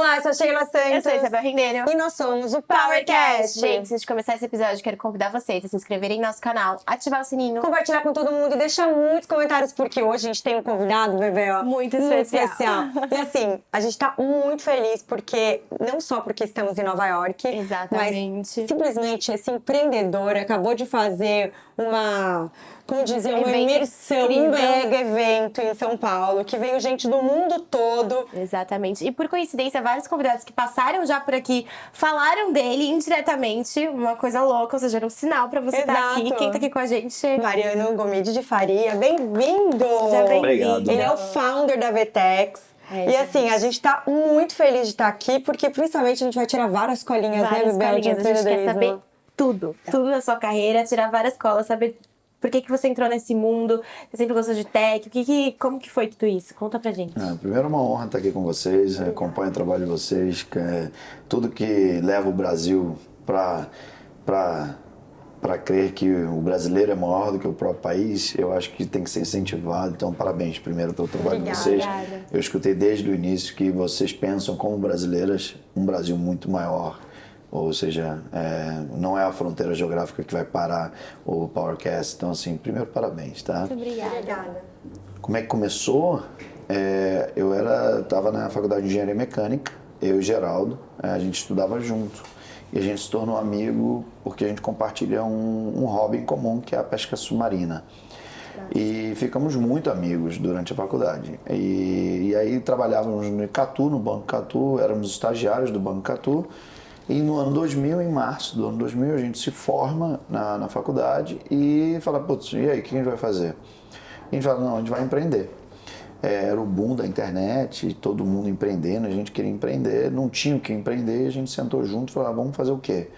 Olá, eu sou a Sheila Santos. Eu sou a Isabel Rendeiro. E nós somos o PowerCast. Gente, antes de começar esse episódio, quero convidar vocês a se inscreverem no nosso canal, ativar o sininho, compartilhar com todo mundo e deixar muitos comentários, porque hoje a gente tem um convidado, bebê, ó, muito especial. E assim, a gente tá muito feliz, porque não só porque estamos em Nova York, Exatamente. mas simplesmente esse empreendedor acabou de fazer uma... Como dizer, uma imersão, um mega evento em São Paulo, que veio gente do mundo todo. Exatamente. E por coincidência, vários convidados que passaram já por aqui falaram dele indiretamente, uma coisa louca, ou seja, era um sinal pra você estar aqui. Quem tá aqui com a gente? Mariano Gomide de Faria, bem-vindo! Seja bem-vindo. Obrigado. Ele é o founder da VTEX. E assim, a gente tá muito feliz de estar aqui, porque principalmente a gente vai tirar várias colinhas, várias né, Bebel? colinhas. A gente quer saber tudo da sua carreira, tirar várias colas, saber... Por que você entrou nesse mundo? Você sempre gostou de tech? Como que foi tudo isso? Conta pra gente. Primeiro é uma honra estar aqui com vocês, acompanho o trabalho de vocês, tudo que leva o Brasil para crer que o brasileiro é maior do que o próprio país, eu acho que tem que ser incentivado. Então, parabéns primeiro pelo trabalho de vocês. Obrigada. Eu escutei desde o início que vocês pensam como brasileiras um Brasil muito maior. Ou seja, não é a fronteira geográfica que vai parar o PowerCast. Então, assim, primeiro, parabéns, tá? Muito obrigada. Como é que começou? Eu estava na faculdade de Engenharia Mecânica, eu e Geraldo, a gente estudava junto. E a gente se tornou amigo porque a gente compartilha um hobby em comum, que é a pesca submarina. E ficamos muito amigos durante a faculdade. E aí trabalhávamos no Icatu, no Banco Icatu, éramos estagiários do Banco Icatu. E no ano 2000, em março do ano 2000, a gente se forma na faculdade e fala, putz, e aí, o que a gente vai fazer? E a gente fala, não, a gente vai empreender. Era o boom da internet, todo mundo empreendendo, a gente queria empreender, não tinha o que empreender, a gente sentou junto e falou, vamos fazer o quê?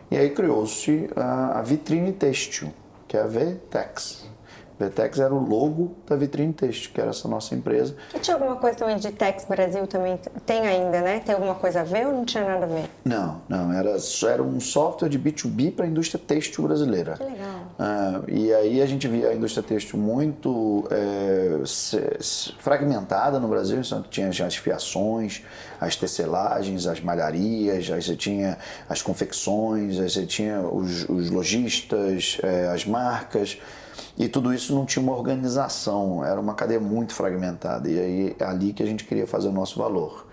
E aí criou-se a Vitrine Têxtil, que é a VTEX. VTEX era o logo da Vitrine Têxtil, que era essa nossa empresa. E tinha alguma coisa também de Tex Brasil também? Tem ainda, né? Tem alguma coisa a ver ou não tinha nada a ver? Não, era um software de B2B para a indústria têxtil brasileira. Que legal. E aí a gente via a indústria têxtil muito fragmentada no Brasil, então tinha as fiações, as tecelagens, as malharias, aí você tinha as confecções, aí você tinha os lojistas, as marcas. E tudo isso não tinha uma organização, era uma cadeia muito fragmentada. E aí é ali que a gente queria fazer o nosso valor.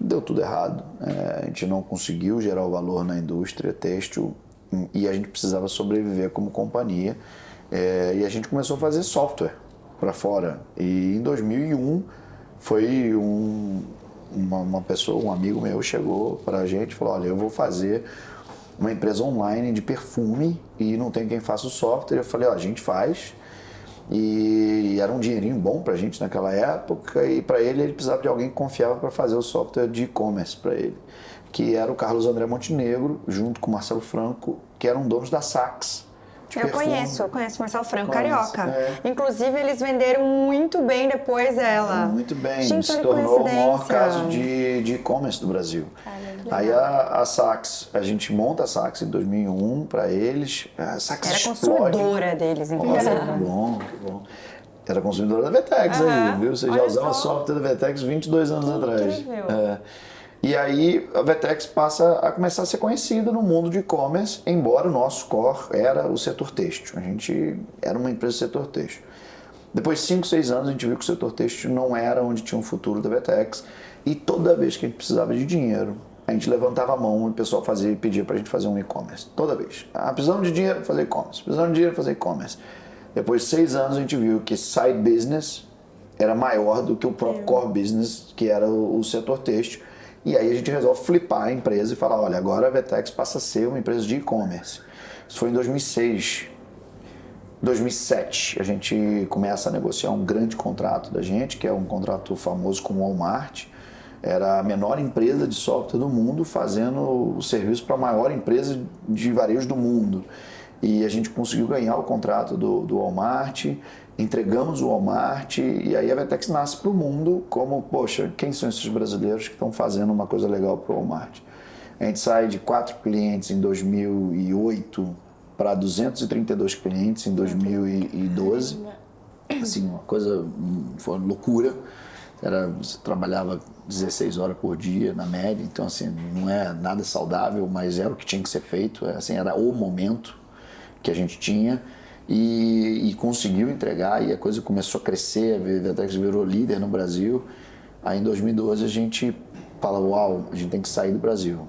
Deu tudo errado, a gente não conseguiu gerar o valor na indústria têxtil e a gente precisava sobreviver como companhia. E a gente começou a fazer software para fora. E em 2001 foi uma pessoa, um amigo meu chegou para a gente e falou, olha, eu vou fazer uma empresa online de perfume e não tem quem faça o software. Eu falei, a gente faz. E era um dinheirinho bom pra gente naquela época, e para ele precisava de alguém que confiava para fazer o software de e-commerce para ele, que era o Carlos André Montenegro, junto com o Marcelo Franco, que eram donos da Saks. Eu conheço o Marcelo Franco, carioca. Inclusive, eles venderam muito bem depois ela. Muito bem, gente, se tornou o maior caso de e-commerce do Brasil. Aí a Saks, a gente monta a Saks em 2001 para eles. A Saks era explode. Consumidora deles, inclusive. Que bom. Era consumidora da VTEX aí, viu? Você já usava software da VTEX 22 anos atrás. Incrível. E aí a VTEX passa a começar a ser conhecida no mundo de e-commerce, embora o nosso core era o setor têxtil. A gente era uma empresa do setor têxtil. Depois de 5, 6 anos a gente viu que o setor têxtil não era onde tinha um futuro da VTEX, e toda vez que a gente precisava de dinheiro, a gente levantava a mão e o pessoal pedia pra gente fazer um e-commerce. Toda vez. Precisamos de dinheiro, fazer e-commerce. Precisamos de dinheiro, fazer e-commerce. Depois de 6 anos a gente viu que side business era maior do que o próprio core business, que era o setor têxtil. E aí a gente resolve flipar a empresa e falar, olha, agora a VTEX passa a ser uma empresa de e-commerce. Isso foi em 2006. 2007 a gente começa a negociar um grande contrato da gente, que é um contrato famoso com o Walmart. Era a menor empresa de software do mundo fazendo o serviço para a maior empresa de varejo do mundo. E a gente conseguiu ganhar o contrato do Walmart, entregamos o Walmart, e aí a VTEX nasce para o mundo como, poxa, quem são esses brasileiros que estão fazendo uma coisa legal para o Walmart? A gente sai de 4 clientes em 2008 para 232 clientes em 2012. Assim, uma coisa, foi uma loucura. Você trabalhava 16 horas por dia, na média, então assim, não é nada saudável, mas era o que tinha que ser feito, assim, era o momento que a gente tinha e conseguiu entregar e a coisa começou a crescer, a Vetex virou líder no Brasil. Aí em 2012 a gente fala, uau, a gente tem que sair do Brasil,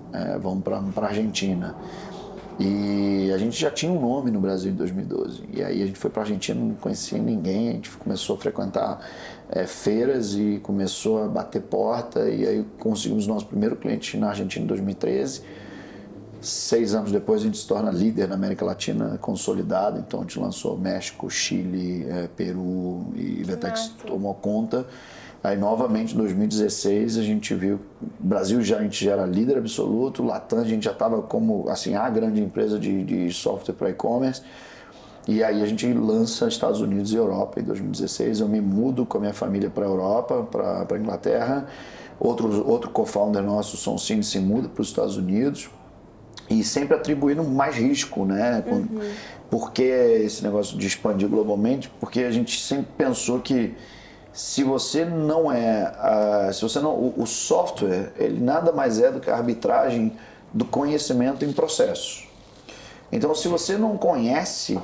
vamos para a Argentina. E a gente já tinha um nome no Brasil em 2012. E aí a gente foi para a Argentina, não conhecia ninguém, a gente começou a frequentar feiras e começou a bater porta. E aí conseguimos nosso primeiro cliente na Argentina em 2013. 6 anos depois a gente se torna líder na América Latina, consolidado. Então a gente lançou México, Chile, Peru e Vetex tomou conta. Aí novamente em 2016 a gente viu, Brasil a gente já era líder absoluto, Latam a gente já estava como assim, a grande empresa de software para e-commerce. E aí a gente lança Estados Unidos e Europa em 2016. Eu me mudo com a minha família para a Europa, para a Inglaterra. Outro co-founder nosso, o Soncini, se muda para os Estados Unidos. E sempre atribuindo mais risco, né? Por que esse negócio de expandir globalmente? Porque a gente sempre pensou que se você não o software, ele nada mais é do que a arbitragem do conhecimento em processo. Então, se você não conhece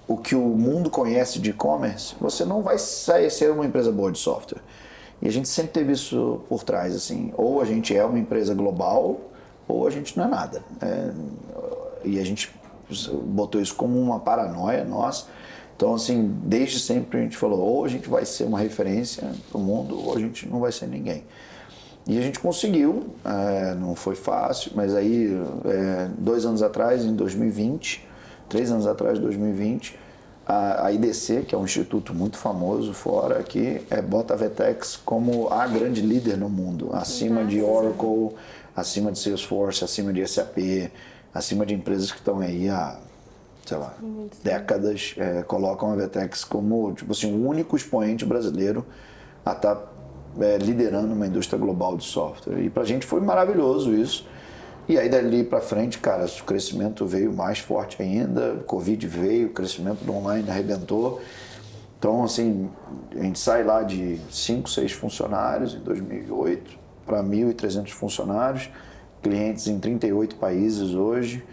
o que o mundo conhece de e-commerce, você não vai ser uma empresa boa de software. E a gente sempre teve isso por trás, assim, ou a gente é uma empresa global, ou a gente não é nada. E a gente botou isso como uma paranoia nossa. Então, assim, desde sempre a gente falou, ou a gente vai ser uma referência para o mundo, ou a gente não vai ser ninguém. E a gente conseguiu, não foi fácil, mas aí, 2 anos atrás, em 2020, 3 anos atrás, em 2020, a IDC, que é um instituto muito famoso fora aqui, bota a Vetex como a grande líder no mundo, acima de Oracle, acima de Salesforce, acima de SAP, acima de empresas que estão aí há, sei lá, décadas, colocam a Vetex como, tipo assim, o único expoente brasileiro a estar liderando uma indústria global de software. E pra gente foi maravilhoso isso. E aí dali pra frente, cara, o crescimento veio mais forte ainda, o Covid veio, o crescimento do online arrebentou. Então, assim, a gente sai lá de 5, 6 funcionários em 2008 para 1.300 funcionários, clientes em 38 países hoje,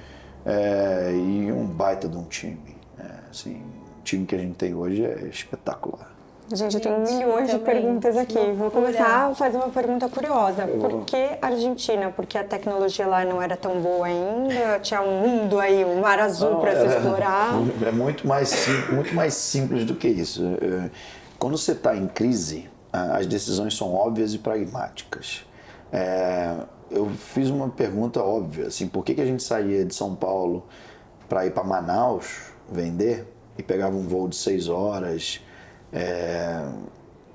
e um baita de um time. Assim, o time que a gente tem hoje é espetacular. Gente, eu tenho milhões de perguntas aqui. Vou começar a fazer uma pergunta curiosa. Por que Argentina? Porque a tecnologia lá não era tão boa ainda? Tinha um mundo aí, um mar azul para se explorar? É muito mais simples do que isso. Quando você está em crise, as decisões são óbvias e pragmáticas. Eu fiz uma pergunta óbvia, assim, por que a gente saía de São Paulo para ir para Manaus vender e pegava um voo de 6 horas,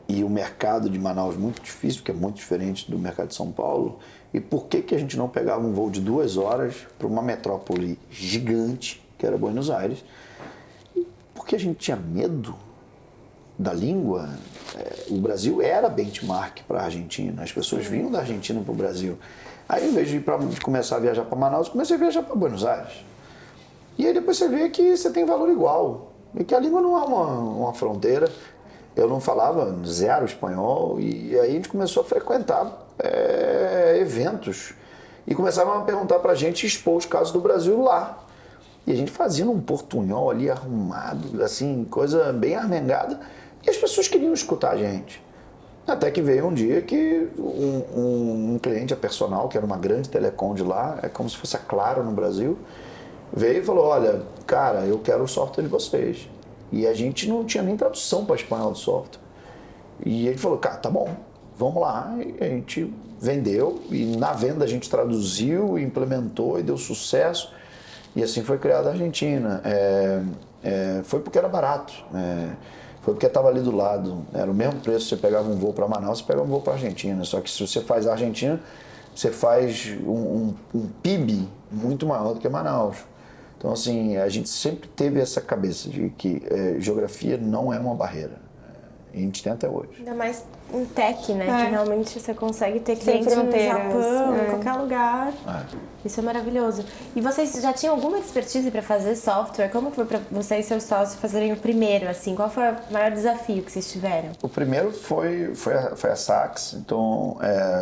e o mercado de Manaus muito difícil, porque é muito diferente do mercado de São Paulo, e por que a gente não pegava um voo de 2 horas para uma metrópole gigante, que era Buenos Aires? Porque a gente tinha medo da língua. O Brasil era benchmark para a Argentina, as pessoas vinham da Argentina para o Brasil. Aí, em vez de começar a viajar para Manaus, eu comecei a viajar para Buenos Aires. E aí depois você vê que você tem valor igual, e que a língua não é uma fronteira. Eu não falava zero espanhol, e aí a gente começou a frequentar eventos, e começavam a perguntar para a gente e expor os casos do Brasil lá. E a gente fazia um portunhol ali arrumado, assim, coisa bem armengada, e as pessoas queriam escutar a gente. Até que veio um dia que um cliente, a Personal, que era uma grande telecom de lá, é como se fosse a Claro no Brasil, veio e falou, olha, cara, eu quero o software de vocês. E a gente não tinha nem tradução para espanhol do software. E ele falou, cara, tá bom, vamos lá. E a gente vendeu, e na venda a gente traduziu, implementou e deu sucesso. E assim foi criada a Argentina. Foi porque era barato, foi porque estava ali do lado. Era o mesmo preço, você pegava um voo para Manaus, você pegava um voo para a Argentina. Só que se você faz a Argentina, você faz um PIB muito maior do que Manaus. Então, assim, a gente sempre teve essa cabeça de que geografia não é uma barreira. E a gente tem até hoje. Ainda mais em tech, né? Que realmente você consegue ter Sem clientes no fronteiras. Japão, em qualquer lugar. É. Isso é maravilhoso. E vocês já tinham alguma expertise para fazer software? Como foi para você e seus sócios fazerem o primeiro, assim? Qual foi o maior desafio que vocês tiveram? O primeiro foi a Saks, então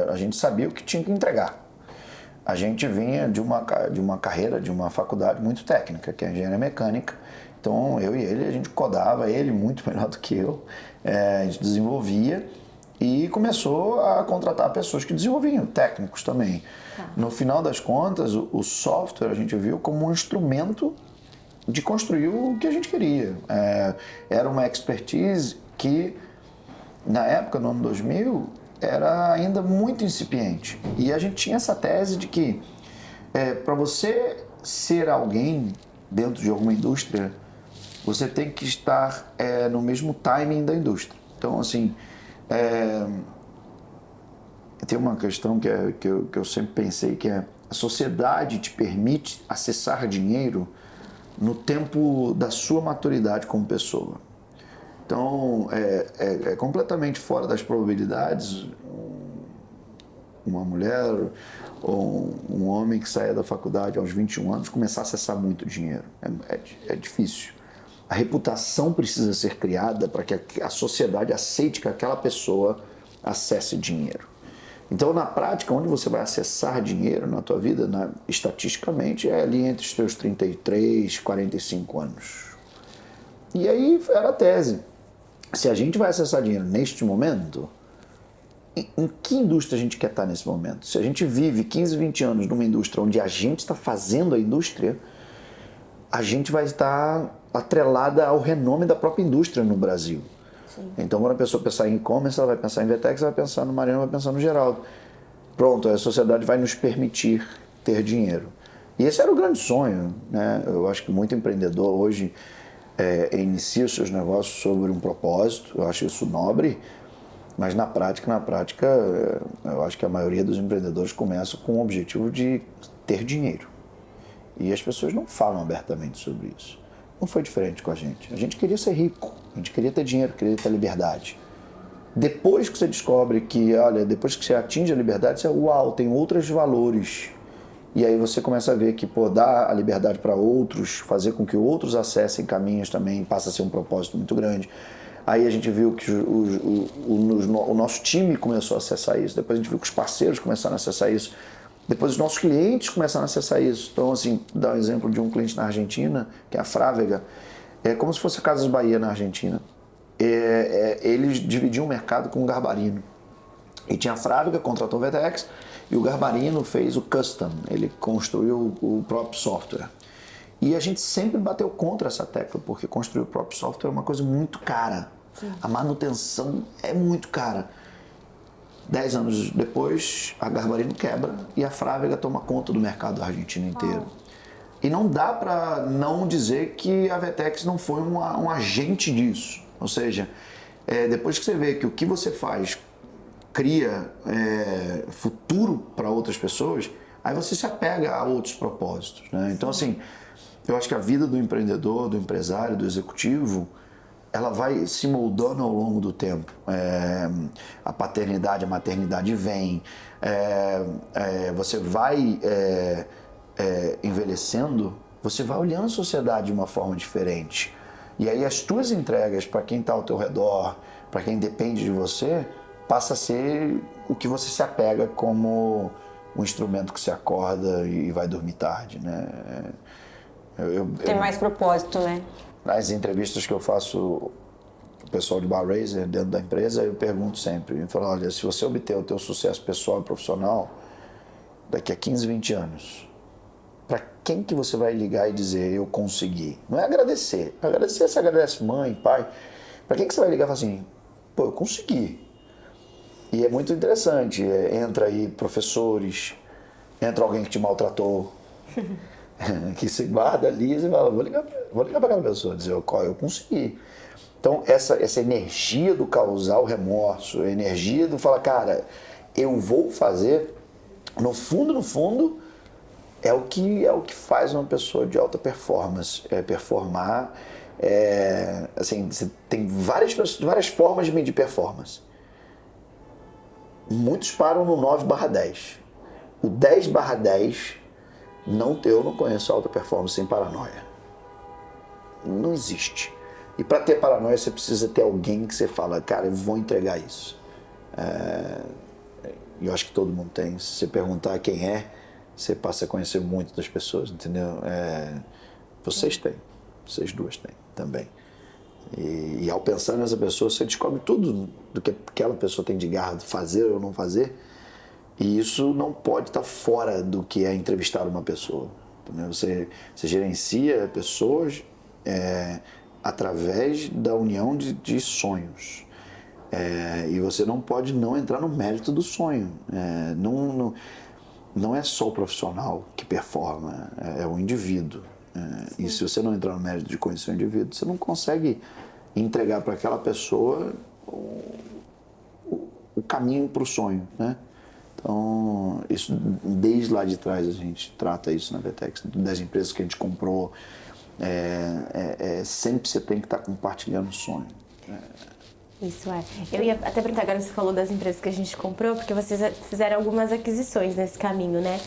a gente sabia o que tinha que entregar. A gente vinha de uma carreira, de uma faculdade muito técnica, que é a engenharia mecânica. Então eu e ele, a gente codava, ele muito melhor do que eu, a gente desenvolvia e começou a contratar pessoas que desenvolviam, técnicos também. No final das contas, o software a gente viu como um instrumento de construir o que a gente queria. Era uma expertise que, na época, no ano 2000, era ainda muito incipiente. E a gente tinha essa tese de que para você ser alguém dentro de alguma indústria, você tem que estar no mesmo timing da indústria. Então, assim, tem uma questão que eu sempre pensei, que é: a sociedade te permite acessar dinheiro no tempo da sua maturidade como pessoa. Então, é completamente fora das probabilidades uma mulher ou um homem que saia da faculdade aos 21 anos começar a acessar muito dinheiro. É difícil. A reputação precisa ser criada para que a sociedade aceite que aquela pessoa acesse dinheiro. Então, na prática, onde você vai acessar dinheiro na tua vida, estatisticamente, é ali entre os teus 33 e 45 anos. E aí era a tese. Se a gente vai acessar dinheiro neste momento, em que indústria a gente quer estar nesse momento? Se a gente vive 15, 20 anos numa indústria onde a gente está fazendo a indústria, a gente vai estar atrelada ao renome da própria indústria no Brasil. Sim. Então, quando a pessoa pensar em e-commerce, ela vai pensar em VTEX, ela vai pensar no Mariano, vai pensar no Geraldo. Pronto, a sociedade vai nos permitir ter dinheiro. E esse era o grande sonho, né? Eu acho que muito empreendedor hoje inicia os seus negócios sobre um propósito, eu acho isso nobre, mas na prática, eu acho que a maioria dos empreendedores começa com o objetivo de ter dinheiro. E as pessoas não falam abertamente sobre isso. Não foi diferente com a gente. A gente queria ser rico, a gente queria ter dinheiro, queria ter liberdade. Depois que você descobre que, depois que você atinge a liberdade, você, tem outros valores. E aí você começa a ver que, dar a liberdade para outros, fazer com que outros acessem caminhos também, passa a ser um propósito muito grande. Aí a gente viu que o nosso time começou a acessar isso, depois a gente viu que os parceiros começaram a acessar isso, depois os nossos clientes começaram a acessar isso. Então, assim, dar um exemplo de um cliente na Argentina, que é a Frávega, é como se fosse a Casas Bahia na Argentina. Eles dividiam o mercado com o Garbarino. E tinha a Frávega, contratou o VTEX, e o Garbarino fez o custom, ele construiu o próprio software. E a gente sempre bateu contra essa tecla, porque construir o próprio software é uma coisa muito cara. Sim. A manutenção é muito cara. 10 anos depois, a Garbarino quebra e a Frávega toma conta do mercado argentino inteiro. E não dá para não dizer que a VTEX não foi um agente disso. Ou seja, depois que você vê que o que você faz cria futuro para outras pessoas, aí você se apega a outros propósitos, né? Então, assim, eu acho que a vida do empreendedor, do empresário, do executivo, ela vai se moldando ao longo do tempo. A paternidade, a maternidade vem, você vai envelhecendo, você vai olhando a sociedade de uma forma diferente. E aí as tuas entregas para quem está ao teu redor, para quem depende de você, passa a ser o que você se apega como um instrumento que você acorda e vai dormir tarde, né? Tem mais propósito, né? Nas entrevistas que eu faço o pessoal de Bar Raiser dentro da empresa, eu pergunto sempre, eu falo, olha, se você obter o teu sucesso pessoal e profissional daqui a 15, 20 anos, para quem que você vai ligar e dizer eu consegui? Não é agradecer. Agradecer, você agradece mãe, pai. Para quem que você vai ligar e falar assim, eu consegui. E é muito interessante, entra aí professores, entra alguém que te maltratou, que você guarda ali e você fala, vou ligar para aquela pessoa, dizer, eu consegui. Então, essa energia do causar o remorso, a energia do falar, cara, eu vou fazer, no fundo, é o que faz uma pessoa de alta performance, performar Assim, você tem várias formas de medir performance. Muitos param no 9/10. O 10/10, eu não conheço alta performance sem paranoia. Não existe. E para ter paranoia, você precisa ter alguém que você fala, cara, eu vou entregar isso. E eu acho que todo mundo tem. Se você perguntar quem é, você passa a conhecer muito das pessoas, entendeu? Vocês têm. Vocês duas têm também. E ao pensar nessa pessoa, você descobre tudo do que aquela pessoa tem de garra de fazer ou não fazer. E isso não pode estar fora do que é entrevistar uma pessoa. Entendeu? Você gerencia pessoas através da união de sonhos. E você não pode não entrar no mérito do sonho. Não é só o profissional que performa, é o indivíduo. E se você não entrar no mérito de conhecer o indivíduo, você não consegue entregar para aquela pessoa o caminho para o sonho, né? Então, isso desde lá de trás a gente trata isso na Vertex, das empresas que a gente comprou, sempre você tem que estar compartilhando o sonho. Isso é. Eu ia até perguntar, agora você falou das empresas que a gente comprou, porque vocês fizeram algumas aquisições nesse caminho, né?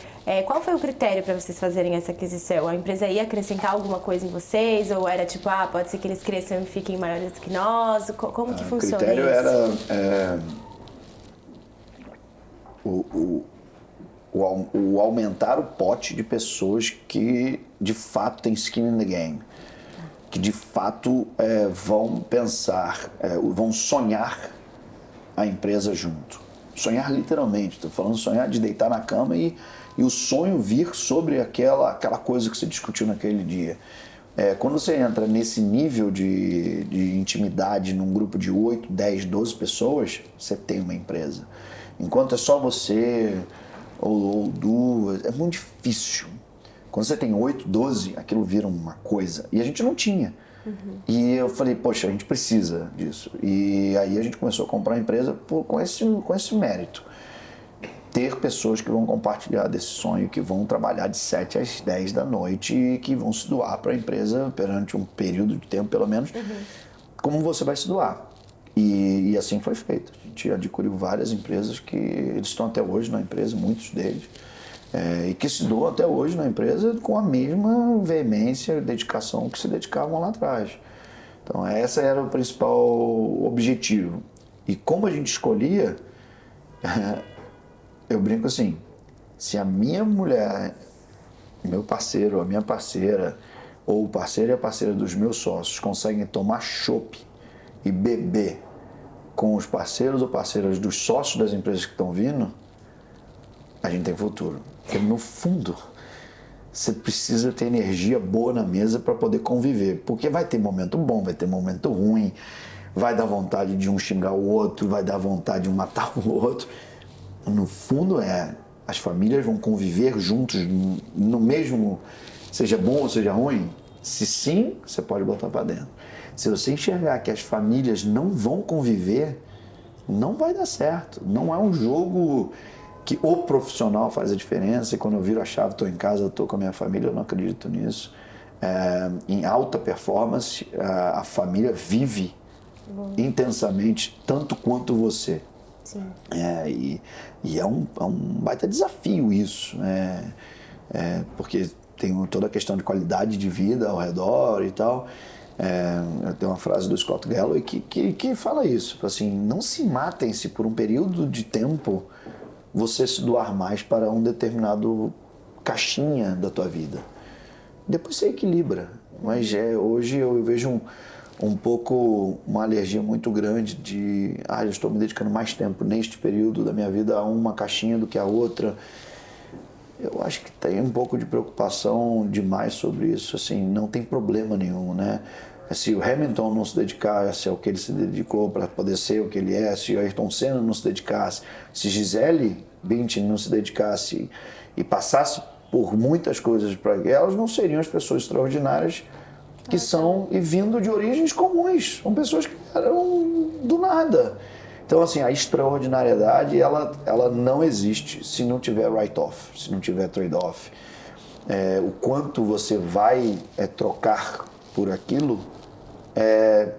Qual foi o critério para vocês fazerem essa aquisição? A empresa ia acrescentar alguma coisa em vocês? Ou era tipo, pode ser que eles cresçam e fiquem maiores do que nós? Como que funciona isso? O critério era o aumentar o pote de pessoas que de fato têm skin in the game. Que de fato vão pensar, vão sonhar a empresa junto. Sonhar literalmente, estou falando sonhar de deitar na cama e o sonho vir sobre aquela coisa que você discutiu naquele dia. Quando você entra nesse nível de intimidade num grupo de 8, 10, 12 pessoas, você tem uma empresa. Enquanto é só você ou duas, é muito difícil. Quando você tem 8, 12, aquilo vira uma coisa. E a gente não tinha. E eu falei, poxa, a gente precisa disso. E aí a gente começou a comprar a empresa com esse mérito. Ter pessoas que vão compartilhar desse sonho, que vão trabalhar de 7 às 10 da noite e que vão se doar para a empresa perante um período de tempo, pelo menos, como você vai se doar. E assim foi feito. A gente adquiriu várias empresas que eles estão até hoje na empresa, muitos deles. E que se doam até hoje na empresa com a mesma veemência e dedicação que se dedicavam lá atrás. Então, esse era o principal objetivo. E como a gente escolhia, eu brinco assim, se a minha mulher, meu parceiro, a minha parceira, ou o parceiro e a parceira dos meus sócios conseguem tomar chopp e beber com os parceiros ou parceiras dos sócios das empresas que estão vindo, a gente tem futuro. Porque no fundo, você precisa ter energia boa na mesa para poder conviver. Porque vai ter momento bom, vai ter momento ruim, vai dar vontade de um xingar o outro, vai dar vontade de um matar o outro. No fundo as famílias vão conviver juntos no mesmo, seja bom ou seja ruim. Se sim, você pode botar para dentro. Se você enxergar que as famílias não vão conviver, não vai dar certo. Não é um jogo que o profissional faz a diferença, e quando eu viro a chave, estou em casa, estou com a minha família, eu não acredito nisso. Em alta performance, a família vive intensamente, tanto quanto você. Sim. E é um baita desafio isso, porque tem toda a questão de qualidade de vida ao redor e tal. Tem uma frase do Scott Galloway que fala isso, assim, não se matem se por um período de tempo você se doar mais para um determinado caixinha da tua vida. Depois você equilibra, mas hoje eu vejo um pouco uma alergia muito grande de eu estou me dedicando mais tempo neste período da minha vida a uma caixinha do que a outra. Eu acho que tem um pouco de preocupação demais sobre isso, assim, não tem problema nenhum, né? Se o Hamilton não se dedicasse ao que ele se dedicou para poder ser o que ele é, se o Ayrton Senna não se dedicasse, se Gisele Bündchen não se dedicasse e passasse por muitas coisas para elas, não seriam as pessoas extraordinárias que são e vindo de origens comuns. São pessoas que eram do nada. Então, assim, a extraordinariedade, ela não existe se não tiver write-off, se não tiver trade-off. O quanto você vai trocar por aquilo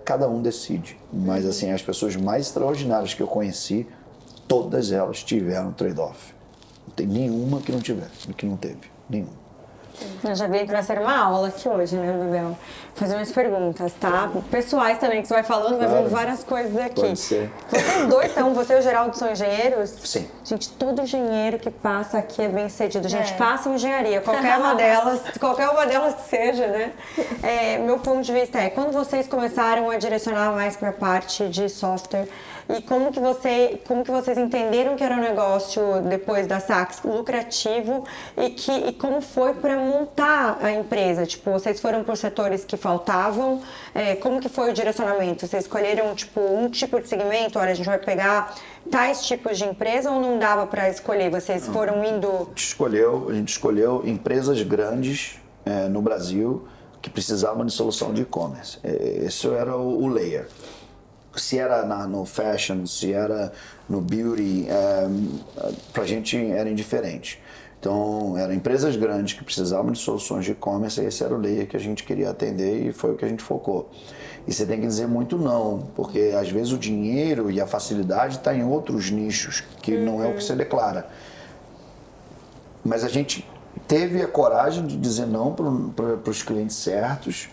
cada um decide. Mas assim, as pessoas mais extraordinárias que eu conheci, todas elas tiveram trade-off. Não tem nenhuma que não teve. Nenhuma. Eu já vi que vai ser uma aula aqui hoje, né, Bebel? Fazer umas perguntas, tá? Pessoais também, que você vai falando, vai vendo várias coisas aqui. Pode ser. Vocês dois são, você e o Geraldo são engenheiros? Sim. Gente, todo engenheiro que passa aqui é bem sucedido. Gente, façam engenharia, qualquer uma delas que seja, né? Meu ponto de vista é, quando vocês começaram a direcionar mais para a parte de software, e como que vocês entenderam que era um negócio, depois da Saks, lucrativo, e como foi para montar a empresa? Tipo, vocês foram por setores que faltavam, como que foi o direcionamento? Vocês escolheram, tipo, um tipo de segmento? Olha, a gente vai pegar tais tipos de empresa ou não dava para escolher? Vocês foram indo... A gente escolheu empresas grandes no Brasil que precisavam de solução de e-commerce. Esse era o layer. Se era no fashion, se era no beauty, pra gente era indiferente. Então, eram empresas grandes que precisavam de soluções de e-commerce, esse era o layer que a gente queria atender e foi o que a gente focou. E você tem que dizer muito não, porque às vezes o dinheiro e a facilidade está em outros nichos, que não é o que você declara. Mas a gente teve a coragem de dizer não para os clientes certos,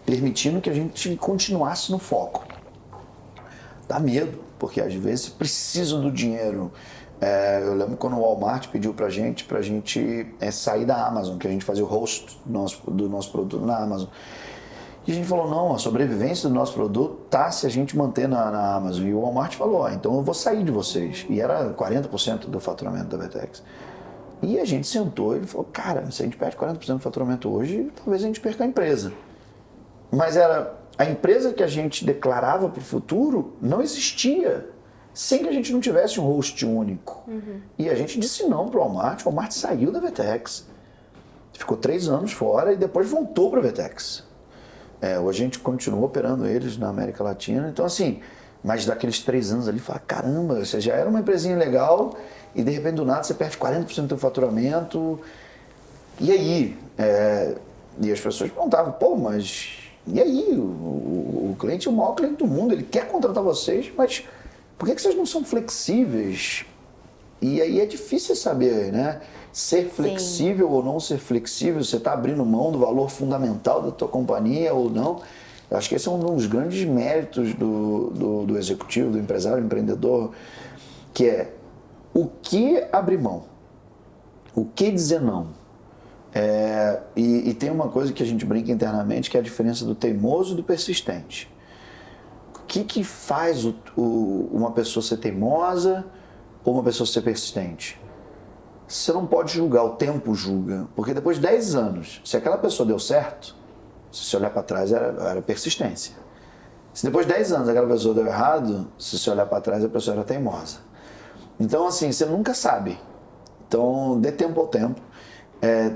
permitindo que a gente continuasse no foco. Dá medo, porque às vezes precisam do dinheiro. Eu lembro quando o Walmart pediu pra gente sair da Amazon, que a gente fazia o host do nosso produto na Amazon. E a gente falou, não, a sobrevivência do nosso produto tá se a gente manter na Amazon. E o Walmart falou, então eu vou sair de vocês. E era 40% do faturamento da Vertex. E a gente sentou e falou, cara, se a gente perde 40% do faturamento hoje, talvez a gente perca a empresa. Mas a empresa que a gente declarava para o futuro não existia sem que a gente não tivesse um host único. E a gente disse não para o Walmart saiu da Vertex. Ficou 3 anos fora e depois voltou para a Vertex. Hoje a gente continua operando eles na América Latina. Então assim, mas daqueles 3 anos ali, fala, caramba, você já era uma empresinha legal e de repente do nada você perde 40% do teu faturamento. E aí? E as pessoas perguntavam, pô, mas... E aí, o cliente é o maior cliente do mundo, ele quer contratar vocês, mas por que vocês não são flexíveis? E aí é difícil saber, né? Ser flexível ou não ser flexível, você está abrindo mão do valor fundamental da tua companhia ou não. Eu acho que esse é um dos grandes méritos do executivo, do empresário, do empreendedor, que é o que abrir mão, o que dizer não. E tem uma coisa que a gente brinca internamente, que é a diferença do teimoso e do persistente. O que faz uma pessoa ser teimosa ou uma pessoa ser persistente? Você não pode julgar, o tempo julga. Porque depois de 10 anos, se aquela pessoa deu certo, se você olhar para trás, era persistência. Se depois de 10 anos aquela pessoa deu errado, se você olhar para trás, a pessoa era teimosa. Então, assim, você nunca sabe. Então, dê tempo ao tempo.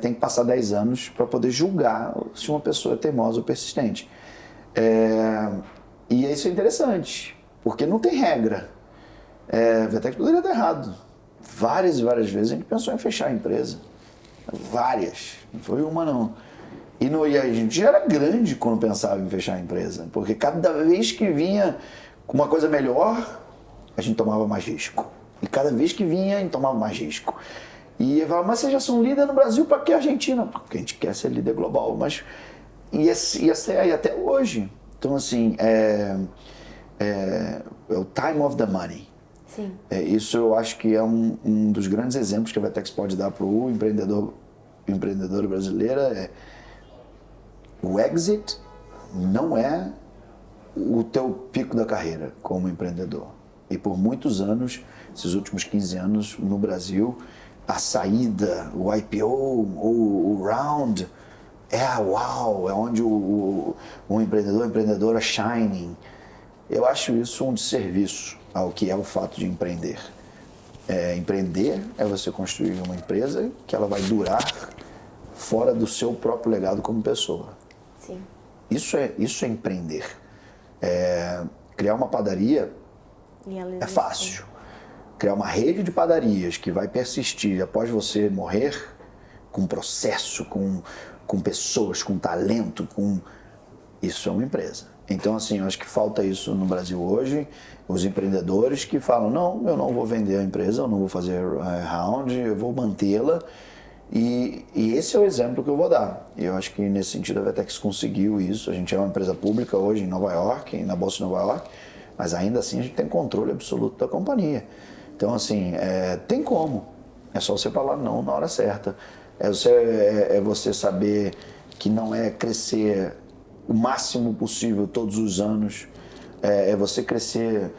Tem que passar 10 anos para poder julgar se uma pessoa é teimosa ou persistente. E isso é interessante, porque não tem regra. A Vertex poderia dar errado. Várias e várias vezes a gente pensou em fechar a empresa. Várias. Não foi uma, não. E a gente já era grande quando pensava em fechar a empresa, porque cada vez que vinha com uma coisa melhor, a gente tomava mais risco. E cada vez que vinha, a gente tomava mais risco. E eu falava, mas vocês já são líder no Brasil, para que Argentina? Porque a gente quer ser líder global, mas ia ser aí até hoje. Então, assim, é o time of the money. Sim. Isso eu acho que é um dos grandes exemplos que a Vertex pode dar para o empreendedor brasileiro. O exit não é o teu pico da carreira como empreendedor. E por muitos anos, esses últimos 15 anos no Brasil, a saída, o IPO, o round, é onde o empreendedora shining. Eu acho isso um desserviço ao que é o fato de empreender. Empreender é você construir uma empresa que ela vai durar fora do seu próprio legado como pessoa. Sim. Isso é empreender. Criar uma padaria é fácil. Criar uma rede de padarias que vai persistir após você morrer, com processo, com pessoas, com talento, isso é uma empresa. Então, assim, eu acho que falta isso no Brasil hoje. Os empreendedores que falam, não, eu não vou vender a empresa, eu não vou fazer round, eu vou mantê-la. E esse é o exemplo que eu vou dar. E eu acho que nesse sentido a Vetex conseguiu isso. A gente é uma empresa pública hoje em Nova York, na Bolsa de Nova York, mas ainda assim a gente tem controle absoluto da companhia. Então, assim, tem como. É só você falar não na hora certa. É você saber que não é crescer o máximo possível todos os anos. É você crescer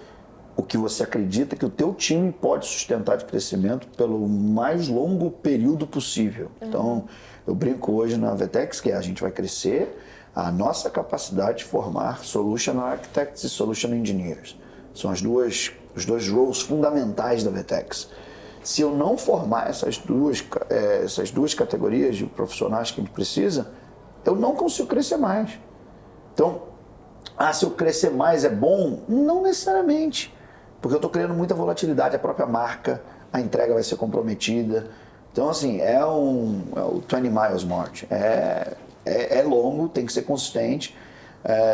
o que você acredita que o teu time pode sustentar de crescimento pelo mais longo período possível. Então, eu brinco hoje na Vetex que a gente vai crescer a nossa capacidade de formar Solution Architects e Solution Engineers. São os dois roles fundamentais da Vetex. Se eu não formar essas duas categorias de profissionais que a gente precisa, eu não consigo crescer mais. Então, se eu crescer mais é bom? Não necessariamente. Porque eu estou criando muita volatilidade, a própria marca, a entrega vai ser comprometida. Então, assim, é o 20 Miles March. É longo, tem que ser consistente.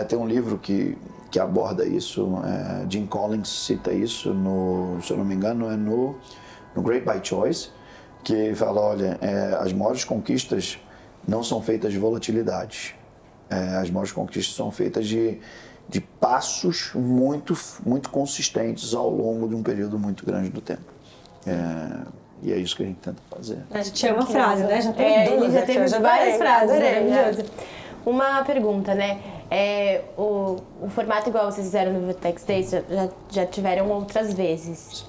Tem um livro que aborda isso, Jim Collins cita isso, se eu não me engano, é no Great by Choice, que fala, olha, as maiores conquistas não são feitas de volatilidade. As maiores conquistas são feitas de passos muito, muito consistentes ao longo de um período muito grande do tempo. E é isso que a gente tenta fazer. A gente tinha uma frase, né? Já tem duas. Já teve várias frases, maravilhoso. Uma pergunta, né? O formato igual vocês fizeram no Vetex Days já tiveram outras vezes.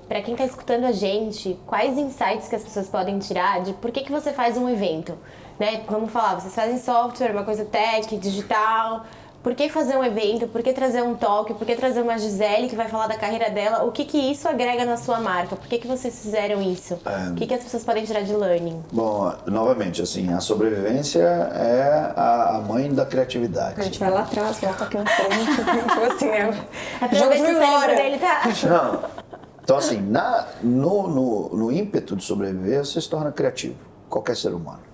Para quem está escutando a gente, quais insights que as pessoas podem tirar de por que você faz um evento? Né? Vamos falar, vocês fazem software, uma coisa tech, digital. Por que fazer um evento? Por que trazer um talk? Por que trazer uma Gisele que vai falar da carreira dela? O que isso agrega na sua marca? Por que vocês fizeram isso? O que as pessoas podem tirar de learning? Bom, novamente, assim, a sobrevivência é a mãe da criatividade. A gente vai lá atrás, volta aqui na frente. Tipo assim, jogo de memória dele, tá? Não. Então, assim, no ímpeto de sobreviver, você se torna criativo. Qualquer ser humano.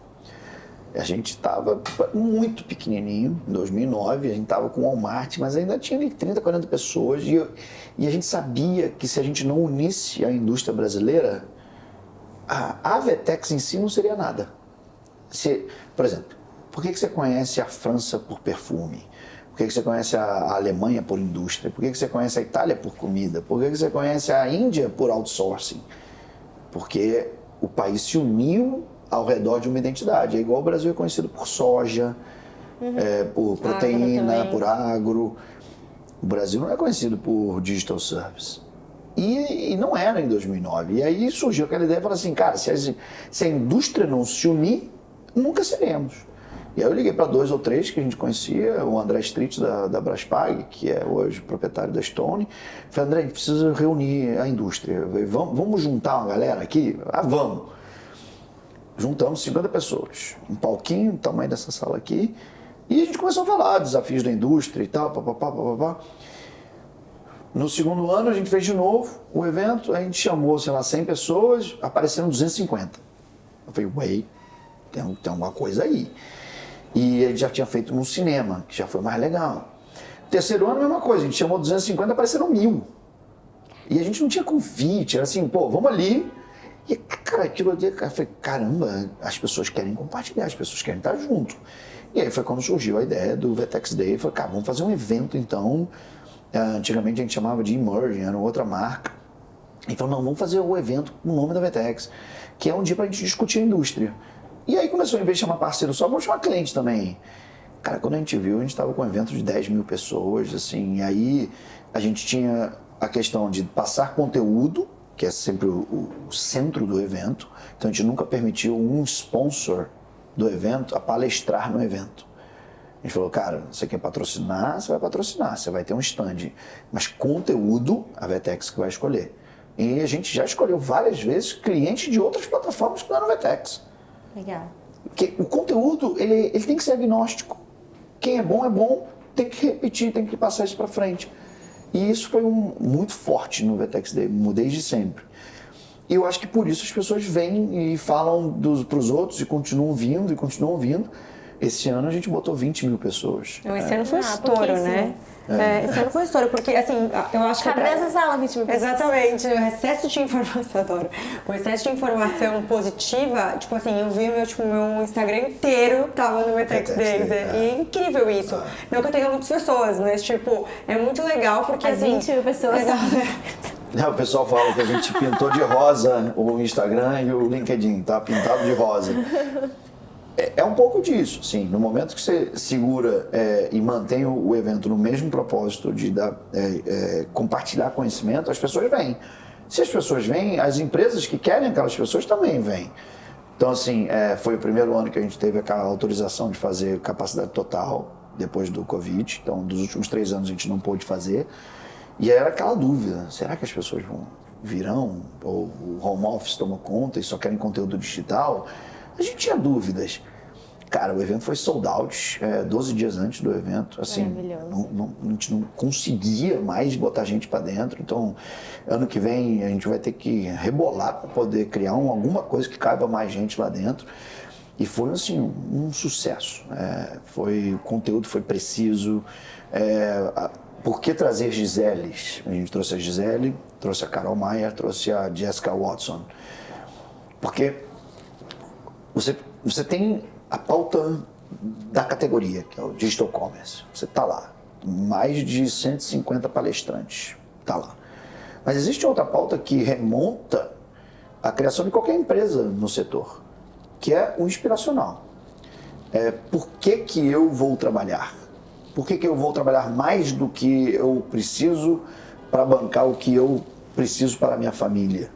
A gente estava muito pequenininho, em 2009, a gente estava com o Walmart, mas ainda tinha 30, 40 pessoas e a gente sabia que se a gente não unisse a indústria brasileira, a Vetex em si não seria nada. Por exemplo, por que você conhece a França por perfume? Por que você conhece a Alemanha por indústria? Por que você conhece a Itália por comida? Por que você conhece a Índia por outsourcing? Porque o país se uniu ao redor de uma identidade. É igual o Brasil é conhecido por soja, por proteína, por agro. O Brasil não é conhecido por digital service. E não era em 2009. E aí surgiu aquela ideia de falar assim, cara, se a indústria não se unir, nunca seremos. E aí eu liguei para 2 ou 3 que a gente conhecia, o André Street da Braspag, que é hoje proprietário da Stone. Falei, André, a gente precisa reunir a indústria. Vamos juntar uma galera aqui? Vamos. Juntamos 50 pessoas, um palquinho do tamanho dessa sala aqui, e a gente começou a falar desafios da indústria e tal, papapá. No segundo ano a gente fez de novo o evento, a gente chamou, 100 pessoas, apareceram 250. Eu falei, ué, tem alguma coisa aí. E a gente já tinha feito no cinema, que já foi mais legal. Terceiro ano, a mesma coisa, a gente chamou 250, apareceram 1000. E a gente não tinha convite, era assim, vamos ali. E, cara, aquilo ali, eu falei, caramba, as pessoas querem compartilhar, as pessoas querem estar junto. E aí foi quando surgiu a ideia do Vetex Day. Eu falei, cara, vamos fazer um evento então. Antigamente a gente chamava de Emerging, era outra marca. E falou, não, vamos fazer o evento com o nome da Vetex, que é um dia pra gente discutir a indústria. E aí começou, em vez de chamar parceiro só, vamos chamar cliente também. Cara, quando a gente viu, a gente estava com um evento de 10 mil pessoas, assim, e aí a gente tinha a questão de passar conteúdo, que é sempre o centro do evento. Então a gente nunca permitiu um sponsor do evento a palestrar no evento. A gente falou, cara, você quer patrocinar, você vai patrocinar, você vai ter um stand. Mas conteúdo, a Vetex que vai escolher. E a gente já escolheu várias vezes clientes de outras plataformas que não eram Vetex. Legal. Porque o conteúdo, ele tem que ser agnóstico. Quem é bom, tem que repetir, tem que passar isso para frente. E isso foi muito forte no Vetex Day, desde sempre. E eu acho que por isso as pessoas vêm e falam para os outros e continuam vindo, Esse ano a gente botou 20 mil pessoas. Esse ano foi estouro, né? Esse ano foi estouro, porque assim, eu acho que... Cabe nessa sala 20 mil pessoas. Exatamente, o excesso de informação, adoro. O excesso de informação positiva, tipo assim, eu vi meu Instagram inteiro tava no Metex Days. E é incrível isso. Não que eu tenha muitas pessoas, mas tipo, é muito legal porque As assim... 20 mil pessoas. O pessoal fala que a gente pintou de rosa o Instagram e o LinkedIn, tá pintado de rosa. É um pouco disso, sim. No momento que você segura e mantém o evento no mesmo propósito de compartilhar conhecimento, as pessoas vêm. Se as pessoas vêm, as empresas que querem aquelas pessoas também vêm. Então, assim, foi o primeiro ano que a gente teve a autorização de fazer capacidade total depois do Covid. Então, dos últimos 3 anos a gente não pôde fazer. E era aquela dúvida, será que as pessoas virão? Ou o home office toma conta e só querem conteúdo digital? A gente tinha dúvidas. Cara, o evento foi sold out 12 dias antes do evento. Assim, a gente não conseguia mais botar gente para dentro. Então, ano que vem a gente vai ter que rebolar para poder criar alguma coisa que caiba mais gente lá dentro. E foi assim, um sucesso. O conteúdo foi preciso. Por que trazer Giseles? A gente trouxe a Gisele, trouxe a Carol Maia, trouxe a Jessica Watson. Porque você tem a pauta da categoria, que é o Digital Commerce. Você está lá. Mais de 150 palestrantes. Está lá. Mas existe outra pauta que remonta à criação de qualquer empresa no setor, que é o inspiracional. Por que eu vou trabalhar? Por que eu vou trabalhar mais do que eu preciso para bancar o que eu preciso para a minha família?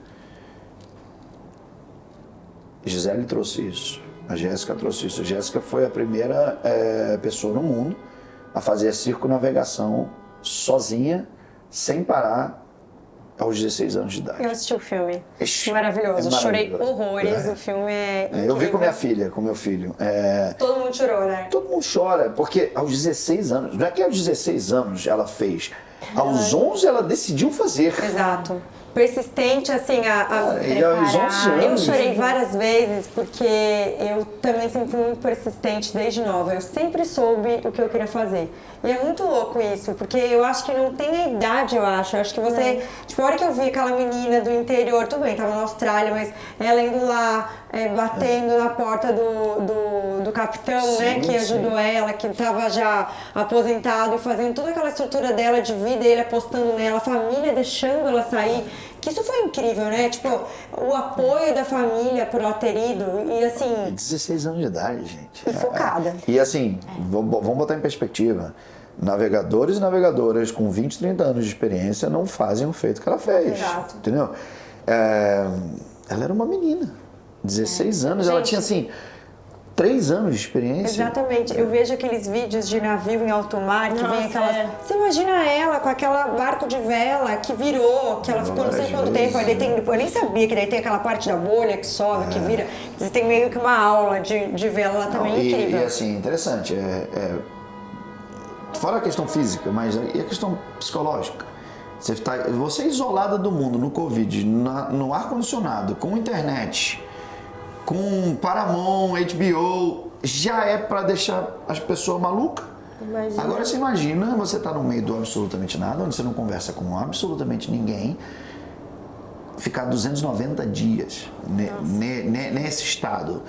Gisele trouxe isso, a Jéssica trouxe isso. A Jéssica foi a primeira pessoa no mundo a fazer a circunnavegação sozinha, sem parar, aos 16 anos de idade. Eu assisti o filme. Maravilhoso. Chorei horrores. O filme é incrível. Eu vi com minha filha, com meu filho. Todo mundo chorou, né? Todo mundo chora, porque aos 16 anos, não é que aos 16 anos ela fez, aos 11 ela decidiu fazer. Exato. Persistente, assim, e aos 11 anos... Eu chorei várias vezes, porque eu também sempre fui muito persistente desde nova. Eu sempre soube o que eu queria fazer. E é muito louco isso, porque eu acho que não tem a idade, eu acho. Eu acho que você... Tipo, a hora que eu vi aquela menina do interior, tudo bem, tava na Austrália, mas ela indo lá, batendo na porta do capitão, sim, né, que ajudou ela, que tava já aposentado, e fazendo toda aquela estrutura dela de vida, ele apostando nela, a família deixando ela sair. Que isso foi incrível, né? Tipo, o apoio da família por ela ter ido e assim... 16 anos de idade, gente. E focada. E assim, vamos botar em perspectiva. Navegadores e navegadoras com 20, 30 anos de experiência não fazem o feito que ela fez. Exato. Entendeu? Ela era uma menina. 16 anos, gente, ela tinha assim... 3 anos de experiência. Exatamente. Eu vejo aqueles vídeos de navio em alto mar, que vem aquelas... Você imagina ela com aquela barco de vela que virou, que ela ficou não sei quanto tempo, aí tem, eu nem sabia que daí tem aquela parte da bolha que sobe, que vira. Você tem meio que uma aula de vela lá também, incrível. E assim, interessante, fora a questão física, mas e a questão psicológica? Você isolada do mundo no Covid, no ar-condicionado, com internet, com Paramount, HBO, já é para deixar as pessoas malucas. Imagina. Agora você imagina, você tá no meio do absolutamente nada, onde você não conversa com absolutamente ninguém, ficar 290 dias nesse estado.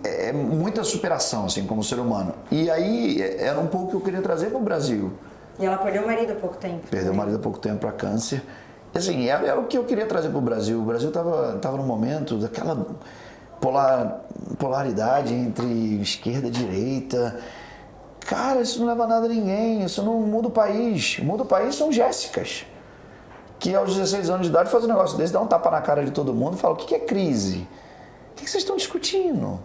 É muita superação, assim, como ser humano. E aí, era um pouco o que eu queria trazer para o Brasil. E ela perdeu o marido há pouco tempo. Perdeu o marido há pouco tempo para câncer. Assim, era o que eu queria trazer para o Brasil. O Brasil estava num momento daquela polaridade entre esquerda e direita. Cara, isso não leva a nada a ninguém, isso não muda o país. Muda o país são Jéssicas, que aos 16 anos de idade faz um negócio desse, dá um tapa na cara de todo mundo e fala, o que é crise? O que vocês estão discutindo?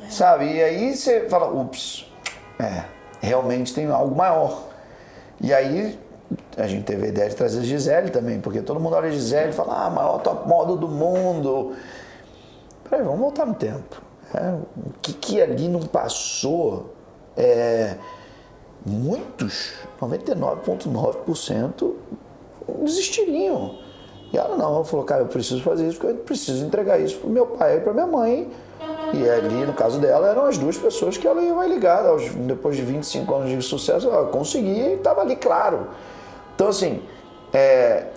Sabe? E aí você fala, ups, realmente tem algo maior. E aí a gente teve a ideia de trazer a Gisele também, porque todo mundo olha a Gisele e fala, maior top model do mundo. Peraí, vamos voltar no tempo. O que ali não passou, muitos, 99,9% desistiriam. E ela não, falou, cara, eu preciso fazer isso porque eu preciso entregar isso pro meu pai e pra minha mãe E ali, no caso dela, eram as duas pessoas que ela vai ligar. Depois de 25 anos de sucesso, ela conseguia e estava ali claro. Então, assim,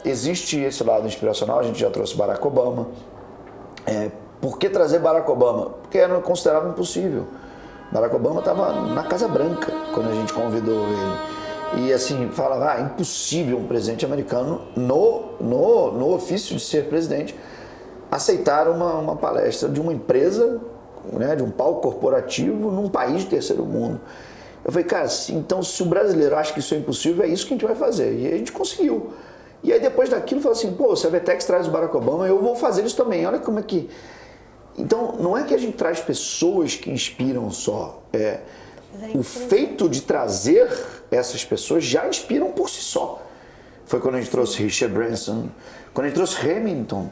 existe esse lado inspiracional. A gente já trouxe Barack Obama. Por que trazer Barack Obama? Porque era considerado impossível. Barack Obama estava na Casa Branca quando a gente convidou ele. E assim, falava, impossível um presidente americano, no ofício de ser presidente, aceitar uma palestra de uma empresa, né, de um palco corporativo num país de terceiro mundo. Eu falei, cara, então se o brasileiro acha que isso é impossível, é isso que a gente vai fazer. E a gente conseguiu. E aí depois daquilo, eu falei assim, pô, se a VTEX traz o Barack Obama, eu vou fazer isso também. Olha como é que... Então, não é que a gente traz pessoas que inspiram só. O feito de trazer essas pessoas já inspiram por si só. Foi quando a gente trouxe Richard Branson, quando a gente trouxe Hamilton.